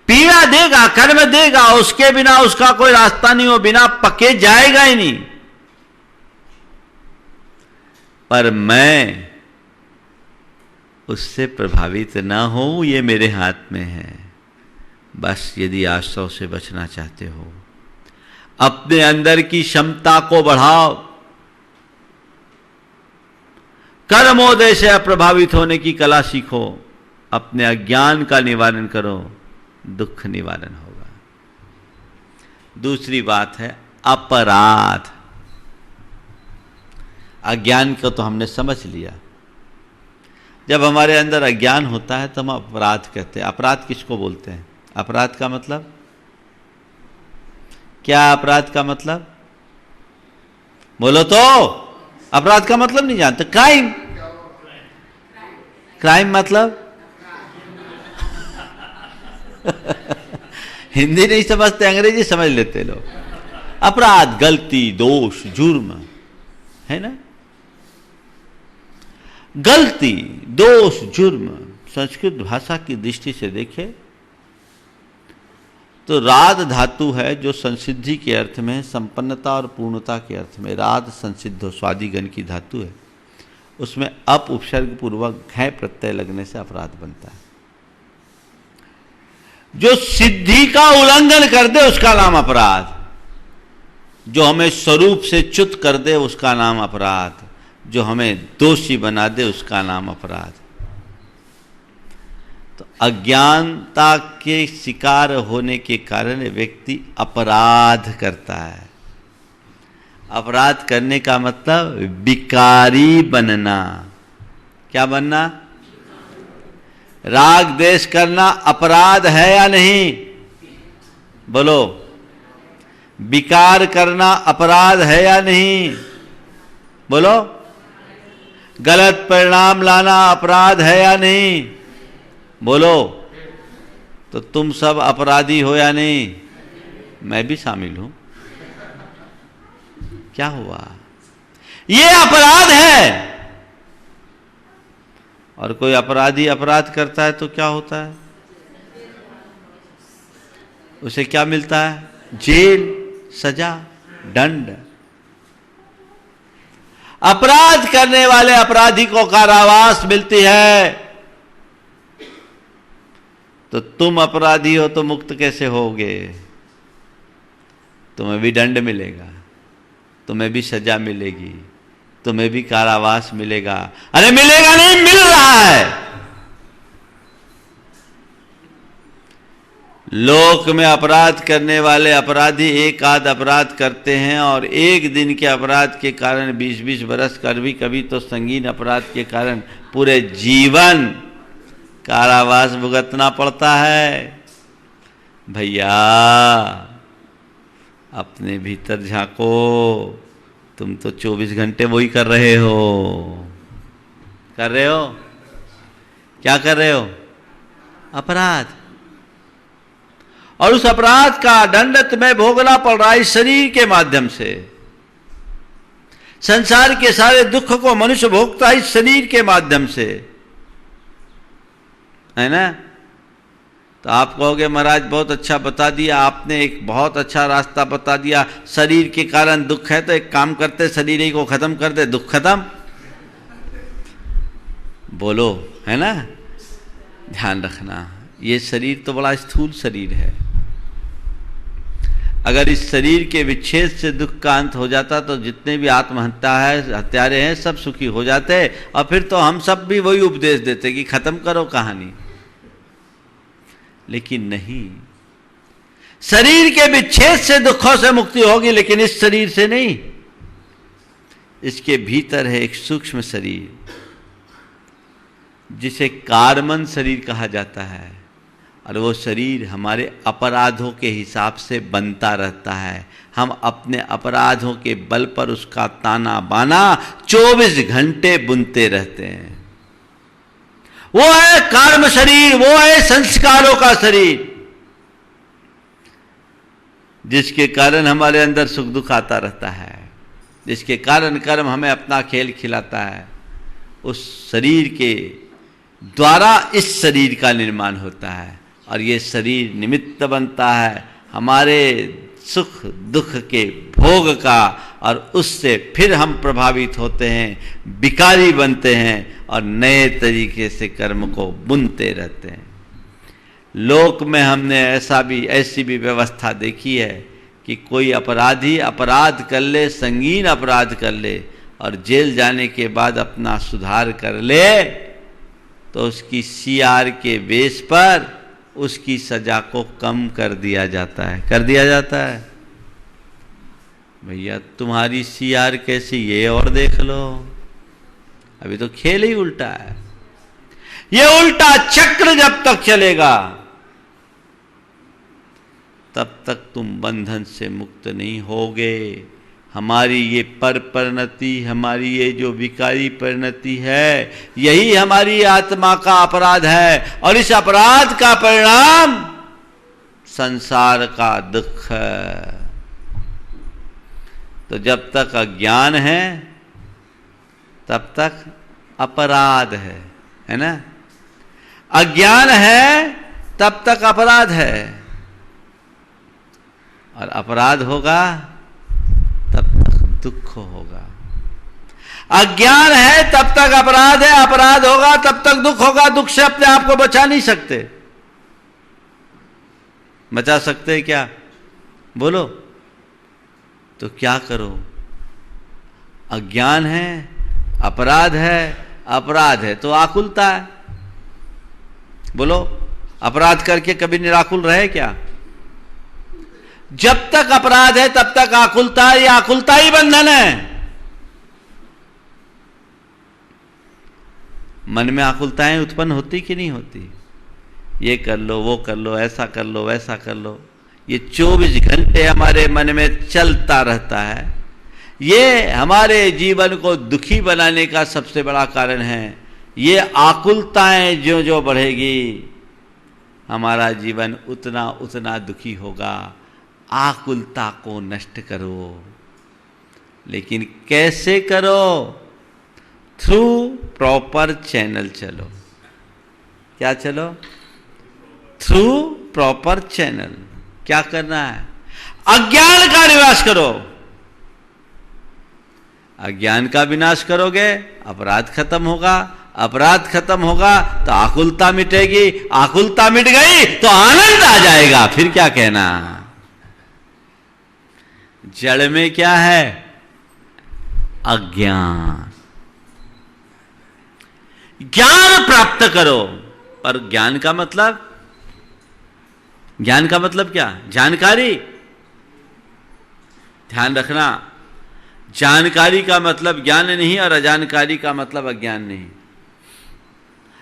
S1: पीड़ा देगा, कर्म देगा, उसके बिना उसका कोई रास्ता नहीं हो, बिना पके जाएगा ही नहीं। पर मैं उससे प्रभावित ना हूं, ये मेरे हाथ में है। बस यदि आश्रव से बचना चाहते हो, अपने अंदर की क्षमता को बढ़ाओ, कर्मोदय से अप्रभावित होने की कला सीखो, अपने अज्ञान का निवारण करो, दुख निवारण होगा। दूसरी बात है अपराध। अज्ञान को तो हमने समझ लिया। जब हमारे अंदर अज्ञान होता है तो हम अपराध कहते हैं। अपराध किसको बोलते हैं? अपराध का मतलब क्या? अपराध का मतलब बोलो तो। अपराध का मतलब नहीं जानते? क्राइम। क्राइम मतलब हिंदी नहीं समझते, अंग्रेजी समझ लेते लोग। अपराध गलती, दोष, जुर्म है ना। गलती, दोष, जुर्म संस्कृत भाषा की दृष्टि से देखे तो राध धातु है जो संसिद्धि के अर्थ में, संपन्नता और पूर्णता के अर्थ में। राध संसिद्धो स्वादिगण की धातु है, उसमें अप उपसर्ग पूर्वक घय प्रत्यय लगने से अपराध बनता है। जो सिद्धि का उल्लंघन कर दे उसका नाम अपराध, जो हमें स्वरूप से च्युत कर दे उसका नाम अपराध, जो हमें दोषी बना दे उसका नाम अपराध। तो अज्ञानता के शिकार होने के कारण व्यक्ति अपराध करता है। अपराध करने का मतलब विकारी बनना। क्या बनना? राग द्वेष करना अपराध है या नहीं? बोलो। विकार करना अपराध है या नहीं? बोलो। गलत परिणाम लाना अपराध है या नहीं? बोलो। तो तुम सब अपराधी हो या नहीं? मैं भी शामिल हूं। क्या हुआ? ये अपराध है। और कोई अपराधी अपराध करता है तो क्या होता है? उसे क्या मिलता है? जेल, सजा, दंड। अपराध करने वाले अपराधी को कारावास मिलती है। तो तुम अपराधी हो तो मुक्त कैसे होगे? तुम्हें भी दंड मिलेगा, तुम्हें भी सजा मिलेगी, तुम्हें भी कारावास मिलेगा। अरे मिलेगा नहीं, मिल रहा है। लोक में अपराध करने वाले अपराधी एक आध अपराध करते हैं और एक दिन के अपराध के कारण 20-20 बरस, कभी तो संगीन अपराध के कारण पूरे जीवन कारावास भुगतना पड़ता है। भैया अपने भीतर झांको, तुम तो 24 घंटे वही कर रहे हो। कर रहे हो? क्या कर रहे हो? अपराध। और उस अपराध का दंड तुम्हें भोगना पड़ रहा है इस शरीर के माध्यम से। संसार के सारे दुख को मनुष्य भोगता है इस शरीर के माध्यम से, है ना। तो आप कहोगे महाराज बहुत अच्छा बता दिया आपने, एक बहुत अच्छा रास्ता बता दिया। शरीर के कारण दुख है तो एक काम करते, शरीर ही को खत्म कर दे, दुख खत्म। बोलो, है ना। ध्यान रखना, ये शरीर तो बड़ा स्थूल शरीर है। अगर इस शरीर के विच्छेद से दुख का अंत हो जाता तो जितने भी आत्महत्या है, हत्यारे हैं, सब सुखी हो जाते। और फिर तो हम सब भी वही उपदेश देते कि खत्म करो कहानी। लेकिन नहीं, शरीर के विच्छेद से दुखों से मुक्ति होगी, लेकिन इस शरीर से नहीं। इसके भीतर है एक सूक्ष्म शरीर जिसे कार्मन शरीर कहा जाता है, और वो शरीर हमारे अपराधों के हिसाब से बनता रहता है। हम अपने अपराधों के बल पर उसका ताना बाना 24 घंटे बुनते रहते हैं। वो है कर्म शरीर, वो है संस्कारों का शरीर, जिसके कारण हमारे अंदर सुख दुख आता रहता है, जिसके कारण कर्म हमें अपना खेल खिलाता है। उस शरीर के द्वारा इस शरीर का निर्माण होता है और ये शरीर निमित्त बनता है हमारे सुख दुख के भोग का, और उससे फिर हम प्रभावित होते हैं, विकारी बनते हैं और नए तरीके से कर्म को बुनते रहते हैं। लोक में हमने ऐसी भी व्यवस्था देखी है कि कोई अपराधी अपराध कर ले, संगीन अपराध कर ले और जेल जाने के बाद अपना सुधार कर ले, तो उसकी सीआर के बेस पर उसकी सजा को कम कर दिया जाता है। भैया तुम्हारी सीआर कैसी, ये और देख लो, अभी तो खेल ही उल्टा है। ये उल्टा चक्र जब तक चलेगा तब तक तुम बंधन से मुक्त नहीं होगे। हमारी ये परिणति, हमारी ये जो विकारी परिणति है, यही हमारी आत्मा का अपराध है, और इस अपराध का परिणाम संसार का दुख है। तो जब तक अज्ञान है तब तक अपराध है ना? अज्ञान है तब तक अपराध है, और अपराध होगा तब तक दुख होगा। अज्ञान है तब तक अपराध है, अपराध होगा तब तक दुख होगा। दुख से अपने आप को बचा नहीं सकते। बचा सकते क्या? बोलो। तो क्या करो? अज्ञान है, अपराध है तो आकुलता है। बोलो, अपराध करके कभी निराकुल रहे क्या? जब तक अपराध है तब तक आकुलता है, या आकुलता ही बंधन है। मन में आकुलताएं उत्पन्न होती कि नहीं होती? ये कर लो, वो कर लो, ऐसा कर लो, वैसा कर लो, ये 24 घंटे हमारे मन में चलता रहता है। ये हमारे जीवन को दुखी बनाने का सबसे बड़ा कारण है। ये आकुलताएं जो जो बढ़ेगी, हमारा जीवन उतना उतना दुखी होगा। आकुलता को नष्ट करो, लेकिन कैसे करो? थ्रू प्रॉपर चैनल चलो। क्या चलो? Through proper channel. क्या करना है? अज्ञान का निवास करो। अज्ञान का विनाश करोगे, अपराध खत्म होगा। अपराध खत्म होगा तो आकुलता मिटेगी। आकुलता मिट गई तो आनंद आ जाएगा। फिर क्या कहना? जड़ में क्या है? अज्ञान। ज्ञान प्राप्त करो। पर ज्ञान का मतलब क्या? जानकारी। ध्यान रखना, जानकारी का मतलब ज्ञान नहीं, और अजानकारी का मतलब अज्ञान नहीं।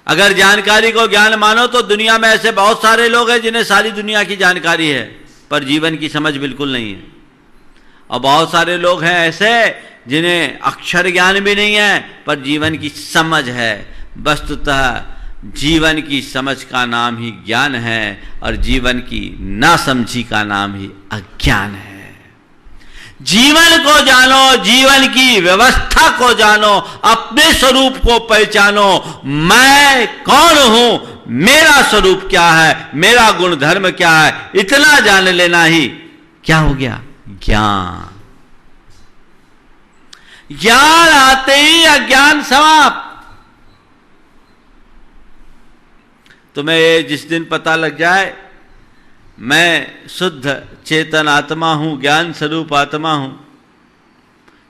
S1: अगर जानकारी को ज्ञान मानो तो दुनिया में ऐसे बहुत सारे लोग हैं जिन्हें सारी दुनिया की जानकारी है, पर जीवन की समझ बिल्कुल नहीं है। और बहुत सारे लोग हैं ऐसे जिन्हें अक्षर ज्ञान भी नहीं है, पर जीवन की समझ है। वस्तुतः जीवन की समझ का नाम ही ज्ञान है, और जीवन की नासमझी का नाम ही अज्ञान है। जीवन को जानो, जीवन की व्यवस्था को जानो, अपने स्वरूप को पहचानो। मैं कौन हूं, मेरा स्वरूप क्या है, मेरा गुण धर्म क्या है, इतना जान लेना ही क्या हो गया? ज्ञान। ज्ञान आते ही अज्ञान समाप्त। तुम्हें जिस दिन पता लग जाए मैं शुद्ध चेतन आत्मा हूं, ज्ञान स्वरूप आत्मा हूं,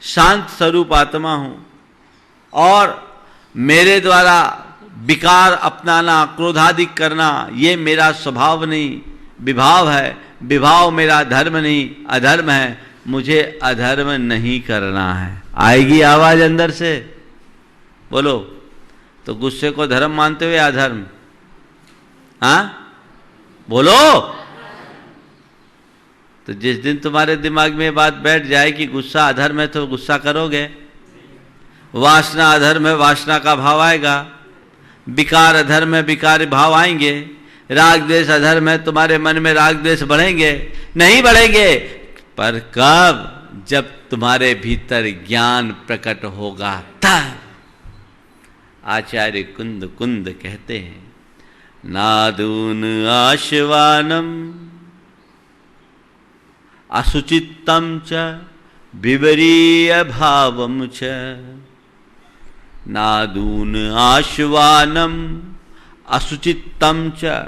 S1: शांत स्वरूप आत्मा हूं, और मेरे द्वारा विकार अपनाना, क्रोधाधिक करना, ये मेरा स्वभाव नहीं, विभाव है। विभाव मेरा धर्म नहीं, अधर्म है। मुझे अधर्म नहीं करना है। आएगी आवाज अंदर से? बोलो। तो गुस्से को धर्म मानते हुए अधर्म? हाँ बोलो। तो जिस दिन तुम्हारे दिमाग में बात बैठ जाए कि गुस्सा अधर्म है तो गुस्सा करोगे। वासना अधर्म है, वासना का भाव आएगा। विकार अधर्म है, विकार भाव आएंगे, राग द्वेष अधर्म है, तुम्हारे मन में राग द्वेष बढ़ेंगे? नहीं बढ़ेंगे। पर कब? जब तुम्हारे भीतर ज्ञान प्रकट होगा तब। आचार्य कुंद कुंद कहते हैं, नादून आशवानम असुचित्तम च विवरीय भावम च, नादून आशवानम असुचित्तम च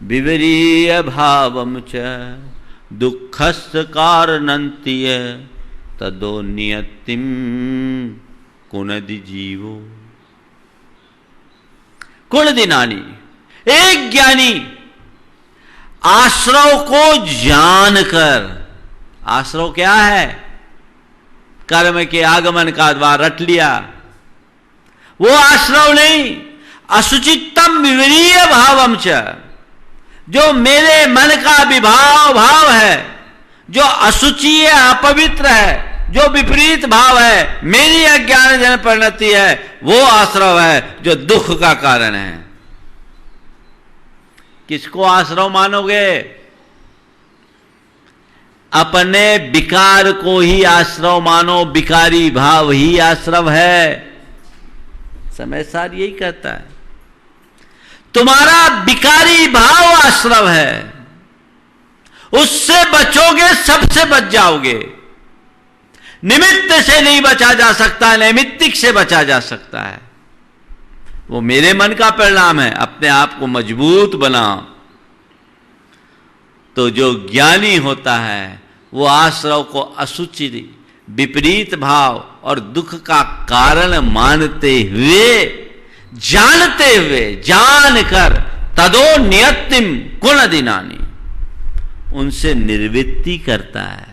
S1: विवरीय भावम च, दुःखस्य कारणन्त्य तदो नियतिम कुणदि जीवो। कुणदिनानि, एक ज्ञानी आश्रव को जानकर, आश्रव क्या है? कर्म के आगमन का द्वार रट लिया, वो आश्रव नहीं। असुचित्तम विवरीय भावम च, जो मेरे मन का विभाव भाव है, जो असुचि है, अपवित्र है, जो विपरीत भाव है, मेरी अज्ञान जन परिणति है, वो आश्रव है जो दुख का कारण है। किसको आश्रव मानोगे? अपने विकार को ही आश्रव मानो, विकारी भाव ही आश्रव है। समय सार यही कहता है, तुम्हारा विकारी भाव आश्रव है, उससे बचोगे सबसे बच जाओगे। निमित्त से नहीं बचा जा सकता, नैमित्तिक से बचा जा सकता है। वो मेरे मन का परिणाम है। अपने आप को मजबूत बनाओ। तो जो ज्ञानी होता है वो आश्रव को असुचि, विपरीत भाव और दुख का कारण मानते हुए, जानते हुए, जानकर तदो नियतिम कुणदिनानि, उनसे निर्वृत्ति करता है।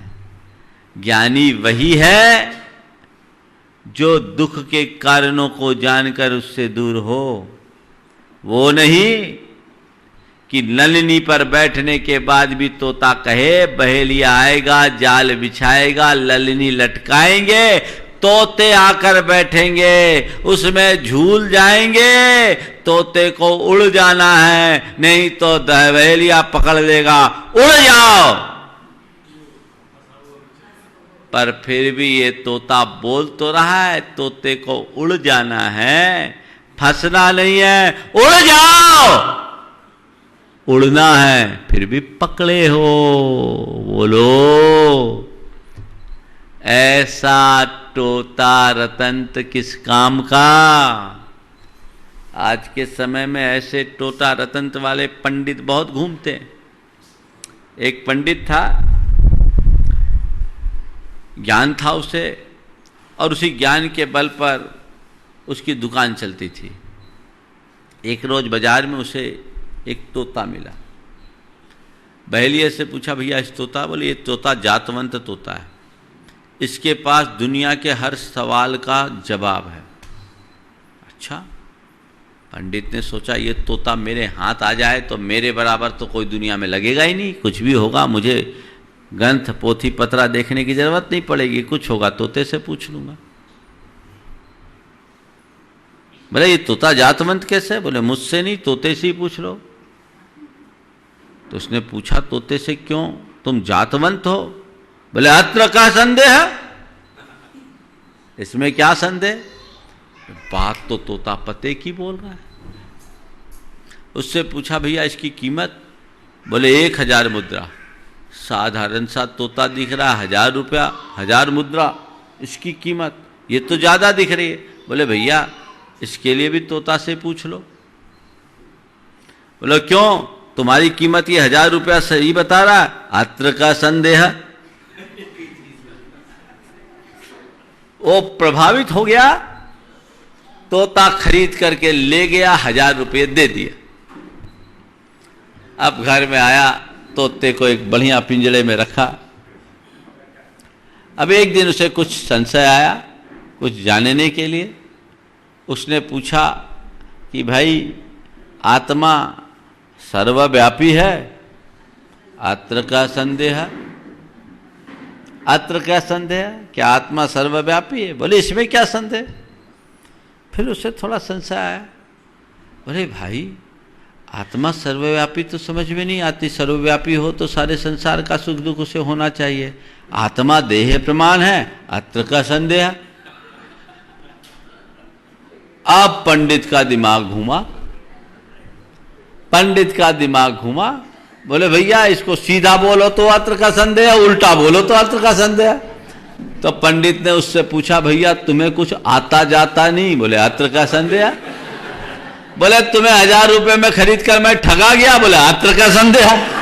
S1: ज्ञानी वही है जो दुख के कारणों को जानकर उससे दूर हो। वो नहीं कि नलिनी पर बैठने के बाद भी तोता कहे बहेलिया आएगा, जाल बिछाएगा, ललनी लटकाएंगे, तोते आकर बैठेंगे, उसमें झूल जाएंगे, तोते को उड़ जाना है, नहीं तो बहेलिया पकड़ लेगा, उड़ जाओ। पर फिर भी ये तोता बोल तो रहा है, तोते को उड़ जाना है, फंसना नहीं है, उड़ जाओ। उड़ना है, फिर भी पकड़े हो। बोलो, ऐसा तोता रतंत किस काम का? आज के समय में ऐसे तोता रतंत वाले पंडित बहुत घूमते हैं। एक पंडित था, ज्ञान था उसे, और उसी ज्ञान के बल पर उसकी दुकान चलती थी। एक रोज बाजार में उसे एक तोता मिला। बहेलिए से पूछा, भैया इस तोता? बोले ये तोता जातवंत तोता है, इसके पास दुनिया के हर सवाल का जवाब है। अच्छा। पंडित ने सोचा ये तोता मेरे हाथ आ जाए तो मेरे बराबर तो कोई दुनिया में लगेगा ही नहीं, कुछ भी होगा मुझे ग्रंथ पोथी पत्रा देखने की जरूरत नहीं पड़ेगी, कुछ होगा तोते से पूछ लूंगा। बोले ये तोता जातवंत कैसे? बोले मुझसे नहीं, तोते से ही पूछ लो। तो उसने पूछा तोते से, क्यों, तुम जातवंत हो? बोले अत्र का संदेह है, इसमें क्या संदेह? बात तो तोता पते की बोल रहा है। उससे पूछा भैया इसकी कीमत? बोले 1000 मुद्रा। साधारण सा तोता दिख रहा, 1000 रुपया, 1000 मुद्रा इसकी कीमत, ये तो ज्यादा दिख रही है। बोले भैया इसके लिए भी तोता से पूछ लो। बोले क्यों, तुम्हारी कीमत ये 1000 रुपया सही बता रहा है? अत्र का संदेह। वो प्रभावित हो गया, तोता खरीद करके ले गया, 1000 रुपये दे दिए। अब घर में आया, तोते को एक बढ़िया पिंजड़े में रखा। अब एक दिन उसे कुछ संशय आया, कुछ जानने के लिए। उसने पूछा कि भाई आत्मा सर्वव्यापी है? अत्र का संदेह। अत्र क्या संदेह? क्या आत्मा सर्वव्यापी है? बोले इसमें क्या संदेह? फिर उसे थोड़ा संशय आया। अरे भाई, आत्मा सर्वव्यापी तो समझ में नहीं आती। सर्वव्यापी हो तो सारे संसार का सुख दुख उसे होना चाहिए। आत्मा देह प्रमाण है, अत्र का संदेह। अब पंडित का दिमाग घूमा, पंडित का दिमाग घूमा, बोले भैया इसको सीधा बोलो तो अत्र का संदेह, उल्टा बोलो तो अत्र का संदेह। तो पंडित ने उससे पूछा, भैया तुम्हें कुछ आता जाता नहीं? बोले अत्र का संदेह। बोले तुम्हें 1000 रुपए में खरीद कर मैं ठगा गया? बोले अत्र का संदेह।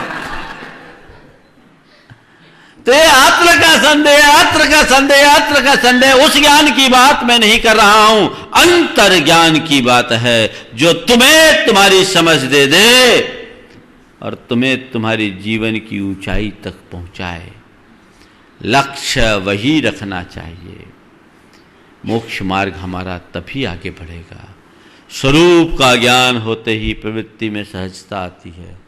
S1: तो ये अत्र का संदेह, अत्र का संदेह, अत्र का संदेह, उस ज्ञान की बात मैं नहीं कर रहा हूं, अंतर ज्ञान की बात है जो तुम्हें तुम्हारी समझ दे दे और तुम्हें तुम्हारी जीवन की ऊंचाई तक पहुंचाए। लक्ष्य वही रखना चाहिए। मोक्ष मार्ग हमारा तभी आगे बढ़ेगा। स्वरूप का ज्ञान होते ही प्रवृत्ति में सहजता आती है,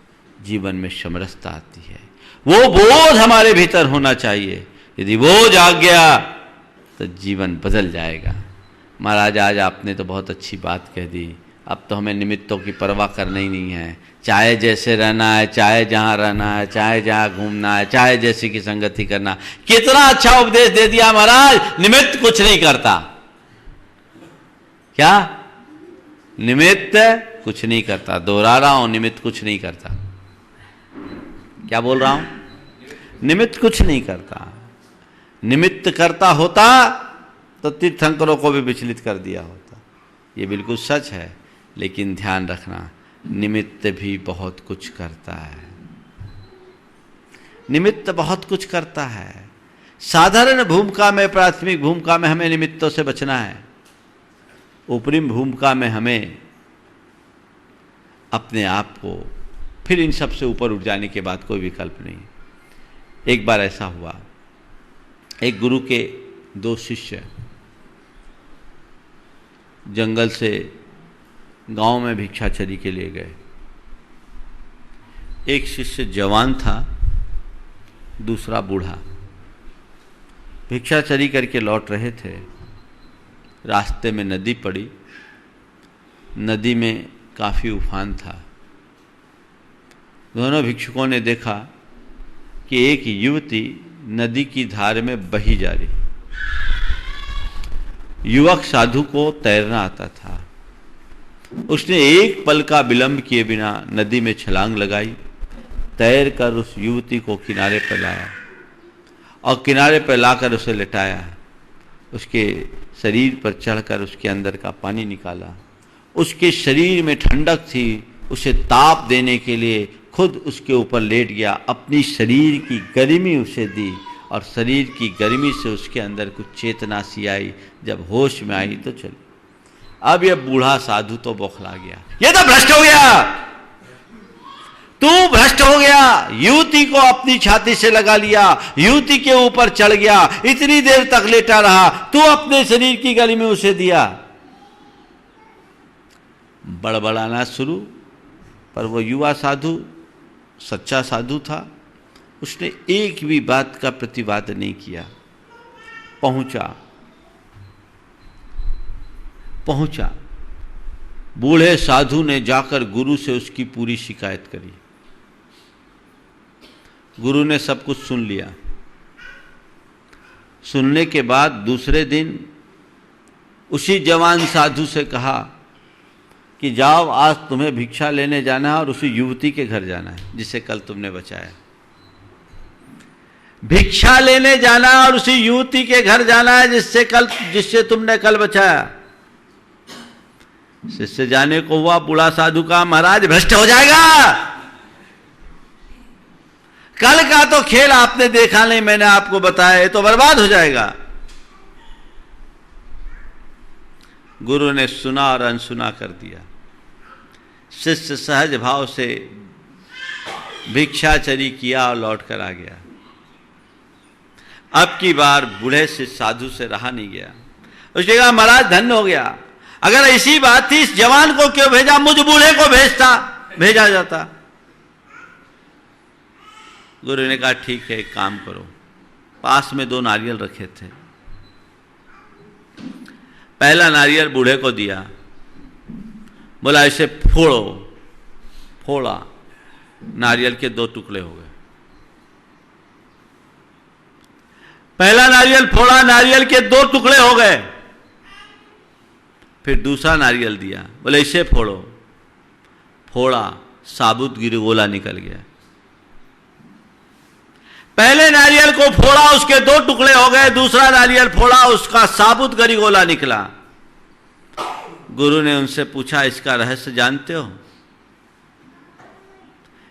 S1: जीवन में समरसता आती है। वो बोध हमारे भीतर होना चाहिए। यदि वो जाग गया तो जीवन बदल जाएगा। महाराज आज आपने तो बहुत अच्छी बात कह दी। अब तो हमें निमित्तों की परवाह करना ही नहीं है। चाहे जैसे रहना है, चाहे जहाँ रहना है, चाहे जहाँ घूमना है, चाहे जैसी की संगति करना। कितना अच्छा उपदेश दे दिया महाराज। निमित्त कुछ नहीं करता। क्या? निमित्त कुछ नहीं करता। दोहरा रहा हूं, निमित्त कुछ नहीं करता। क्या बोल रहा हूं? निमित्त कुछ नहीं करता। निमित्त करता होता तो तीर्थंकरों को भी विचलित कर दिया होता। ये बिल्कुल सच है। लेकिन ध्यान रखना, निमित्त भी बहुत कुछ करता है। निमित्त बहुत कुछ करता है। साधारण भूमिका में, प्राथमिक भूमिका में हमें निमित्तों से बचना है। ऊपरी भूमिका में हमें अपने आप को फिर इन सब से ऊपर उठ जाने के बाद कोई विकल्प नहीं। एक बार ऐसा हुआ, एक गुरु के 2 शिष्य जंगल से गांव में भिक्षाचरी के लिए गए। एक शिष्य जवान था, दूसरा बूढ़ा। भिक्षाचरी करके लौट रहे थे। रास्ते में नदी पड़ी। नदी में काफ़ी उफान था। दोनों भिक्षुकों ने देखा कि एक युवती नदी की धार में बही जा रही। युवक साधु को तैरना आता था। उसने एक पल का विलंब किए बिना नदी में छलांग लगाई, तैरकर उस युवती को किनारे पर लाया और किनारे पर लाकर उसे लेटाया। उसके शरीर पर चढ़कर उसके अंदर का पानी निकाला। उसके शरीर में ठंडक थी, उसे ताप देने के लिए खुद उसके ऊपर लेट गया। अपनी शरीर की गर्मी उसे दी और शरीर की गर्मी से उसके अंदर कुछ चेतना सी आई। जब होश में आई तो चली। अब यह बूढ़ा साधु तो बौखला गया। ये तो भ्रष्ट हो गया, तू भ्रष्ट हो गया। युवती को अपनी छाती से लगा लिया, युवती के ऊपर चढ़ गया, इतनी देर तक लेटा रहा, तू अपने शरीर की गर्मी उसे दिया। बड़बड़ाना शुरू। पर वो युवा साधु सच्चा साधु था। उसने एक भी बात का प्रतिवाद नहीं किया। पहुंचा। बूढ़े साधु ने जाकर गुरु से उसकी पूरी शिकायत करी। गुरु ने सब कुछ सुन लिया। सुनने के बाद दूसरे दिन उसी जवान साधु से कहा कि जाओ, आज तुम्हें भिक्षा लेने जाना है और उसी युवती के घर जाना है जिसे कल तुमने बचाया। भिक्षा लेने जाना और उसी युवती के घर जाना है जिससे तुमने कल बचाया। शिष्य जाने को हुआ। बूढ़ा साधु का, महाराज भ्रष्ट हो जाएगा। कल का तो खेल आपने देखा नहीं, मैंने आपको बताया, तो बर्बाद हो जाएगा। गुरु ने सुना और अनसुना कर दिया। शिष्य सहज भाव से भिक्षाचरी किया और लौट कर आ गया। अब की बार बूढ़े से साधु से रहा नहीं गया। उसने कहा, महाराज धन्य हो गया। अगर ऐसी बात थी, इस जवान को क्यों भेजा, मुझ बूढ़े को भेजा जाता। गुरु ने कहा, ठीक है, एक काम करो। पास में 2 नारियल रखे थे। पहला नारियल बूढ़े को दिया, बोला इसे फोड़ो। फोड़ा, नारियल के 2 टुकड़े हो गए। पहला नारियल फोड़ा, नारियल के 2 टुकड़े हो गए। फिर दूसरा नारियल दिया, बोले इसे फोड़ो। फोड़ा, साबुत गिरगोला निकल गया। पहले नारियल को फोड़ा, उसके 2 टुकड़े हो गए। दूसरा नारियल फोड़ा, उसका साबुत गिरगोला निकला। गुरु ने उनसे पूछा, इसका रहस्य जानते हो?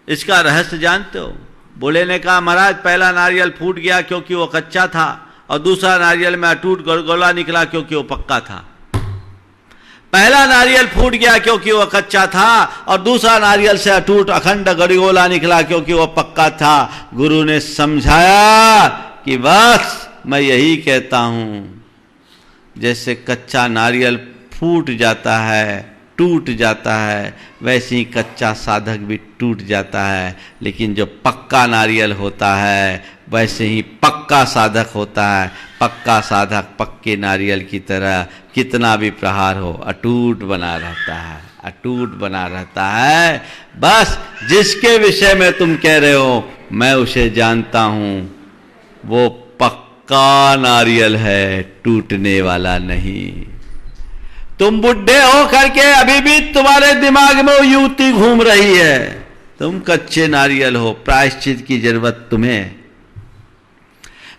S1: इसका रहस्य जानते हो? बोले ने कहा, महाराज पहला नारियल फूट गया क्योंकि वो कच्चा था, और दूसरा नारियल में अटूट गिरगोला निकला क्योंकि वो पक्का था। पहला नारियल फूट गया क्योंकि वो कच्चा था, और दूसरा नारियल से अटूट अखंड गिरगोला निकला क्योंकि वो पक्का था। गुरु ने समझाया कि बस मैं यही कहता हूं, जैसे कच्चा नारियल फूट जाता है, टूट जाता है, वैसे ही कच्चा साधक भी टूट जाता है, लेकिन जो पक्का नारियल होता है वैसे ही पक्का साधक होता है। पक्का साधक पक्के नारियल की तरह कितना भी प्रहार हो अटूट बना रहता है, अटूट बना रहता है। बस जिसके विषय में तुम कह रहे हो मैं उसे जानता हूं, वो पक्का नारियल है, टूटने वाला नहीं। तुम बुढ़े हो करके अभी भी तुम्हारे दिमाग में वो युवती घूम रही है, तुम कच्चे नारियल हो। प्रायश्चित की जरूरत तुम्हें,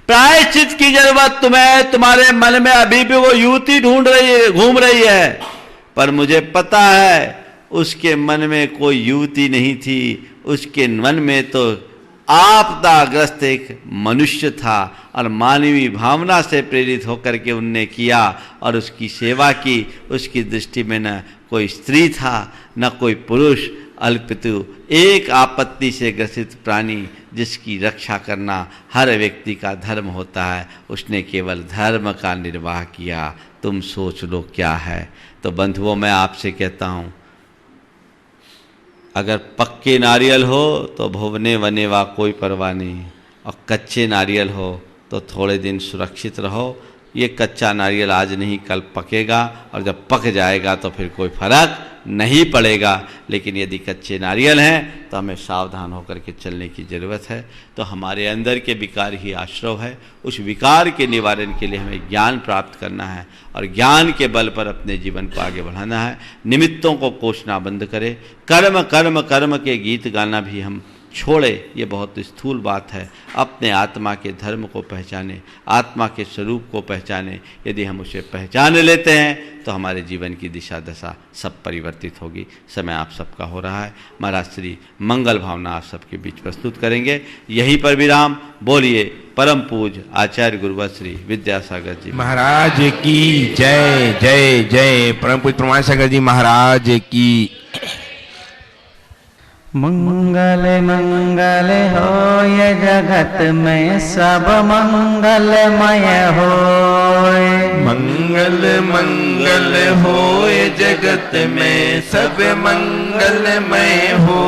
S1: प्रायश्चित की जरूरत तुम्हें। तुम्हारे मन में अभी भी वो युवती ढूंढ रही है, घूम रही है, पर मुझे पता है उसके मन में कोई युवती नहीं थी। उसके मन में तो आपदाग्रस्त एक मनुष्य था, और मानवीय भावना से प्रेरित होकर के उनने किया और उसकी सेवा की। उसकी दृष्टि में न कोई स्त्री था न कोई पुरुष, अल्पितु एक आपत्ति से ग्रसित प्राणी जिसकी रक्षा करना हर व्यक्ति का धर्म होता है, उसने केवल धर्म का निर्वाह किया। तुम सोच लो क्या है। तो बंधुओं, मैं आपसे कहता हूँ, अगर पक्के नारियल हो तो भुवने वने वा कोई परवाह नहीं, और कच्चे नारियल हो तो थोड़े दिन सुरक्षित रहो। ये कच्चा नारियल आज नहीं कल पकेगा, और जब पक जाएगा तो फिर कोई फर्क नहीं पड़ेगा। लेकिन यदि कच्चे नारियल हैं तो हमें सावधान होकर के चलने की ज़रूरत है। तो हमारे अंदर के विकार ही आश्रव है, उस विकार के निवारण के लिए हमें ज्ञान प्राप्त करना है, और ज्ञान के बल पर अपने जीवन को आगे बढ़ाना है। निमित्तों को कोसना बंद करें, कर्म कर्म कर्म के गीत गाना भी हम छोड़े, ये बहुत स्थूल बात है। अपने आत्मा के धर्म को पहचाने, आत्मा के स्वरूप को पहचाने। यदि हम उसे पहचान लेते हैं तो हमारे जीवन की दिशा दशा सब परिवर्तित होगी। समय आप सबका हो रहा है। महाराज श्री मंगल भावना आप सबके बीच प्रस्तुत करेंगे। यहीं पर विराम। बोलिए परम पूज आचार्य गुरुवर श्री विद्यासागर जी
S2: महाराज की जय। जय जय परम पूज प्रमाण सागर जी महाराज की।
S3: मंगल मंगल होय जगत में सब मंगलमय होय।
S2: मंगल मंगल होय जगत में सब मंगलमय हो।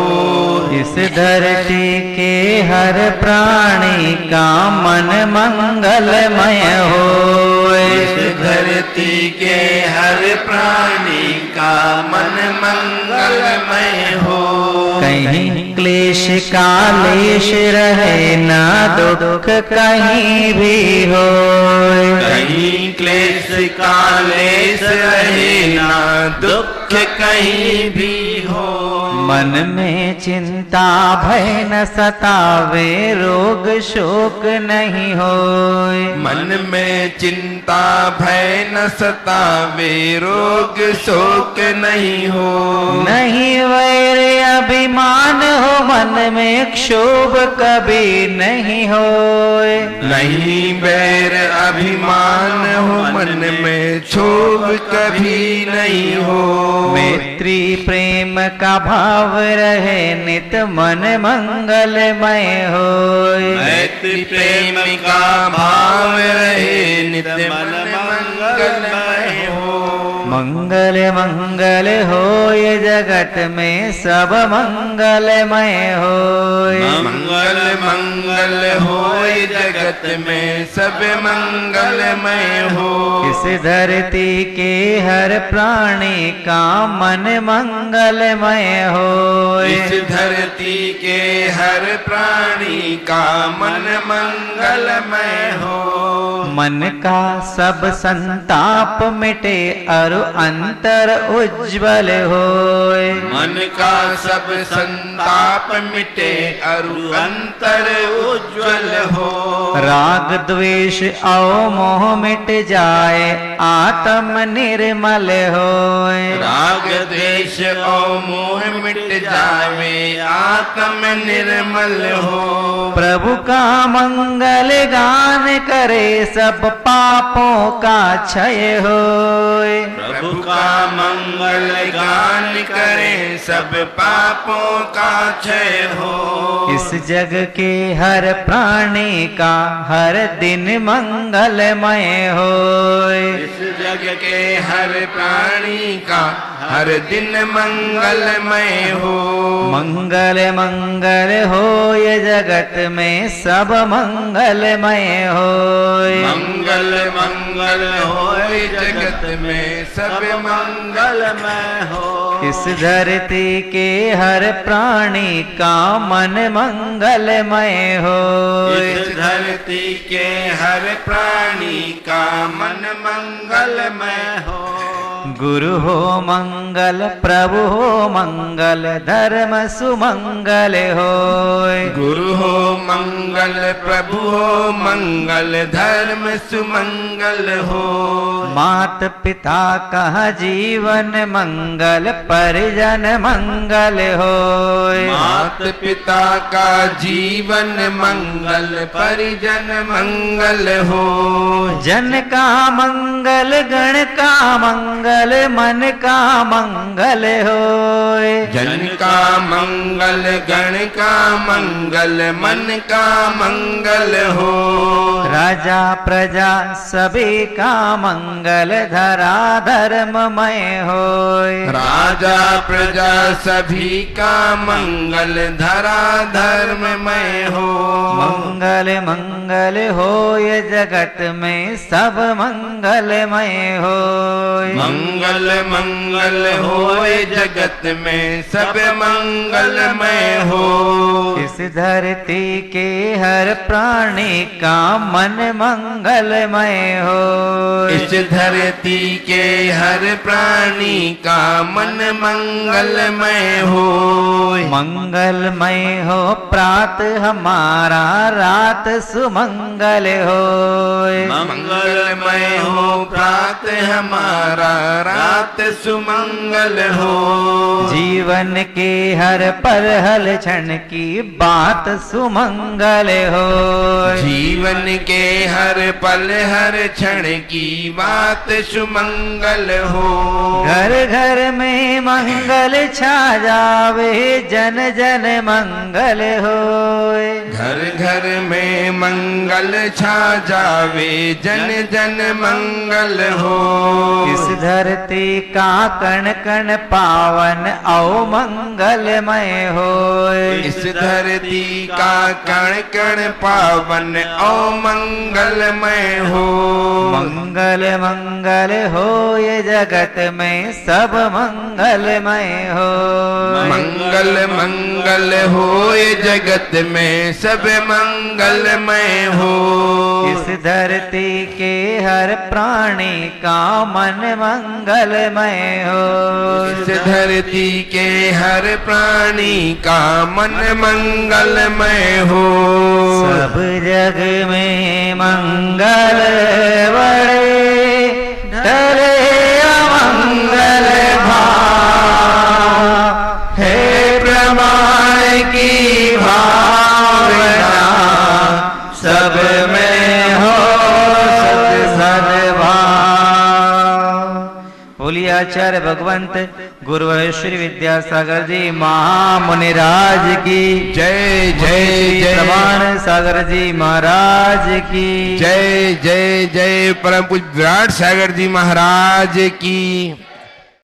S3: इस धरती के हर प्राणी का मन मंगलमय होय।
S2: इस धरती के हर प्राणी का मन मंगलमय हो।
S3: कहीं क्लेश कालेश रहे ना दुख कहीं भी हो।
S2: कहीं क्लेश कालेश रहे ना दुख कहीं भी हो।
S3: मन में चिंता भय न सतावे रोग शोक नहीं होय।
S2: मन में चिंता भय न सतावे रोग शोक नहीं हो।
S3: नहीं वैर अभिमान हो मन में क्षोभ कभी नहीं होय।
S2: नहीं बैर अभिमान हो मन में क्षोभ कभी नहीं हो।
S3: मैत्री प्रेम का भाव रहे नित मन मंगलमय होय।
S2: मैत्री प्रेम का भाव रहे नित मन मंगलमय हो।
S3: मंगल मंगल होय जगत में सब मंगलमय होय।
S2: मंगल मंगल होय जगत में सब मंगलमय हो।
S3: इस धरती के हर प्राणी का मन मंगलमय होय।
S2: इस धरती के हर प्राणी का मन मंगलमय हो।
S3: मन का सब संताप मिटे अरु अंतर उज्ज्वल होय।
S2: मन का सब संताप मिटे अरु अंतर उज्ज्वल हो।
S3: राग द्वेष और मोह मिट जाए आत्म निर्मल होय।
S2: राग द्वेष और मोह मिट जावे आत्म निर्मल हो।
S3: प्रभु का मंगल गान करे सब पापों का क्षय होय।
S2: प्रभु का मंगल गान करे सब पापों का क्षय हो।
S3: इस जग के हर प्राणी का हर दिन मंगलमय होय।
S2: इस जग के हर प्राणी का हर दिन मंगलमय हो।
S3: मंगल मंगल होय जगत में सब मंगलमय होय।
S2: मंगल मंगल होय जगत में सब मंगलमय हो।
S3: इस धरती के हर प्राणी का मन मंगलमय होय।
S2: इस धरती के हर प्राणी का मन मंगलमय हो।
S3: गुरु हो मंगल प्रभु हो मंगल धर्म सुमंगल होय।
S2: गुरु हो मंगल प्रभु हो मंगल धर्म सुमंगल हो।
S3: मात पिता का जीवन मंगल परिजन मंगल होय।
S2: मात पिता का जीवन मंगल परिजन मंगल हो।
S3: जन का मंगल गण का मंगल मन का मंगल होय।
S2: जन का मंगल गण का मंगल मन का मंगल हो।
S3: राजा प्रजा सभी का मंगल धरा धर्ममय होय।
S2: राजा प्रजा सभी का मंगल धरा धर्ममय हो।
S3: मंगल मंगल होय जगत में सब मंगलमय होय।
S2: मंगल मंगल होय जगत में सब मंगलमय हो।
S3: इस धरती के हर प्राणी का मन मंगलमय होय।
S2: इस धरती के हर प्राणी का मन मंगलमय हो।
S3: मंगलमय हो प्रात हमारा रात सुमंगल होय।
S2: मंगलमय हो प्रात हमारा रात सुमंगल हो।
S3: जीवन के हर पल हल क्षण की बात सुमंगल होय।
S2: जीवन के हर पल हर क्षण की बात सुमंगल हो।
S3: घर घर में मंगल छा जावे जन जन मंगल होय।
S2: घर घर में मंगल छा जावे जन जन मंगल हो।
S3: इस धरती का कण कण पावन औ मंगलमय होय।
S2: इस धरती का कण कण पावन औ मंगलमय हो।
S3: मंगल मंगल होय जगत में सब मंगलमय होय।
S2: मंगल मंगल होय जगत में सब मंगलमय हो।
S3: इस धरती के हर प्राणी का मन मंगलमय होय।
S2: इस धरती के हर प्राणी का मन मंगलमय हो।
S3: सब जग में मंगल बड़े डरे अमंगल भाव। हे प्रमाण की भावना सब में हो सद्भाव। बोलिए आचार्य भगवंत गुरुवर श्री विद्यासागर जी महामुनिराज की
S2: जय जय जय
S3: प्रमाण सागर जी महाराज की
S2: जय जय जय। परम पूज्य विराट सागर जी महाराज की।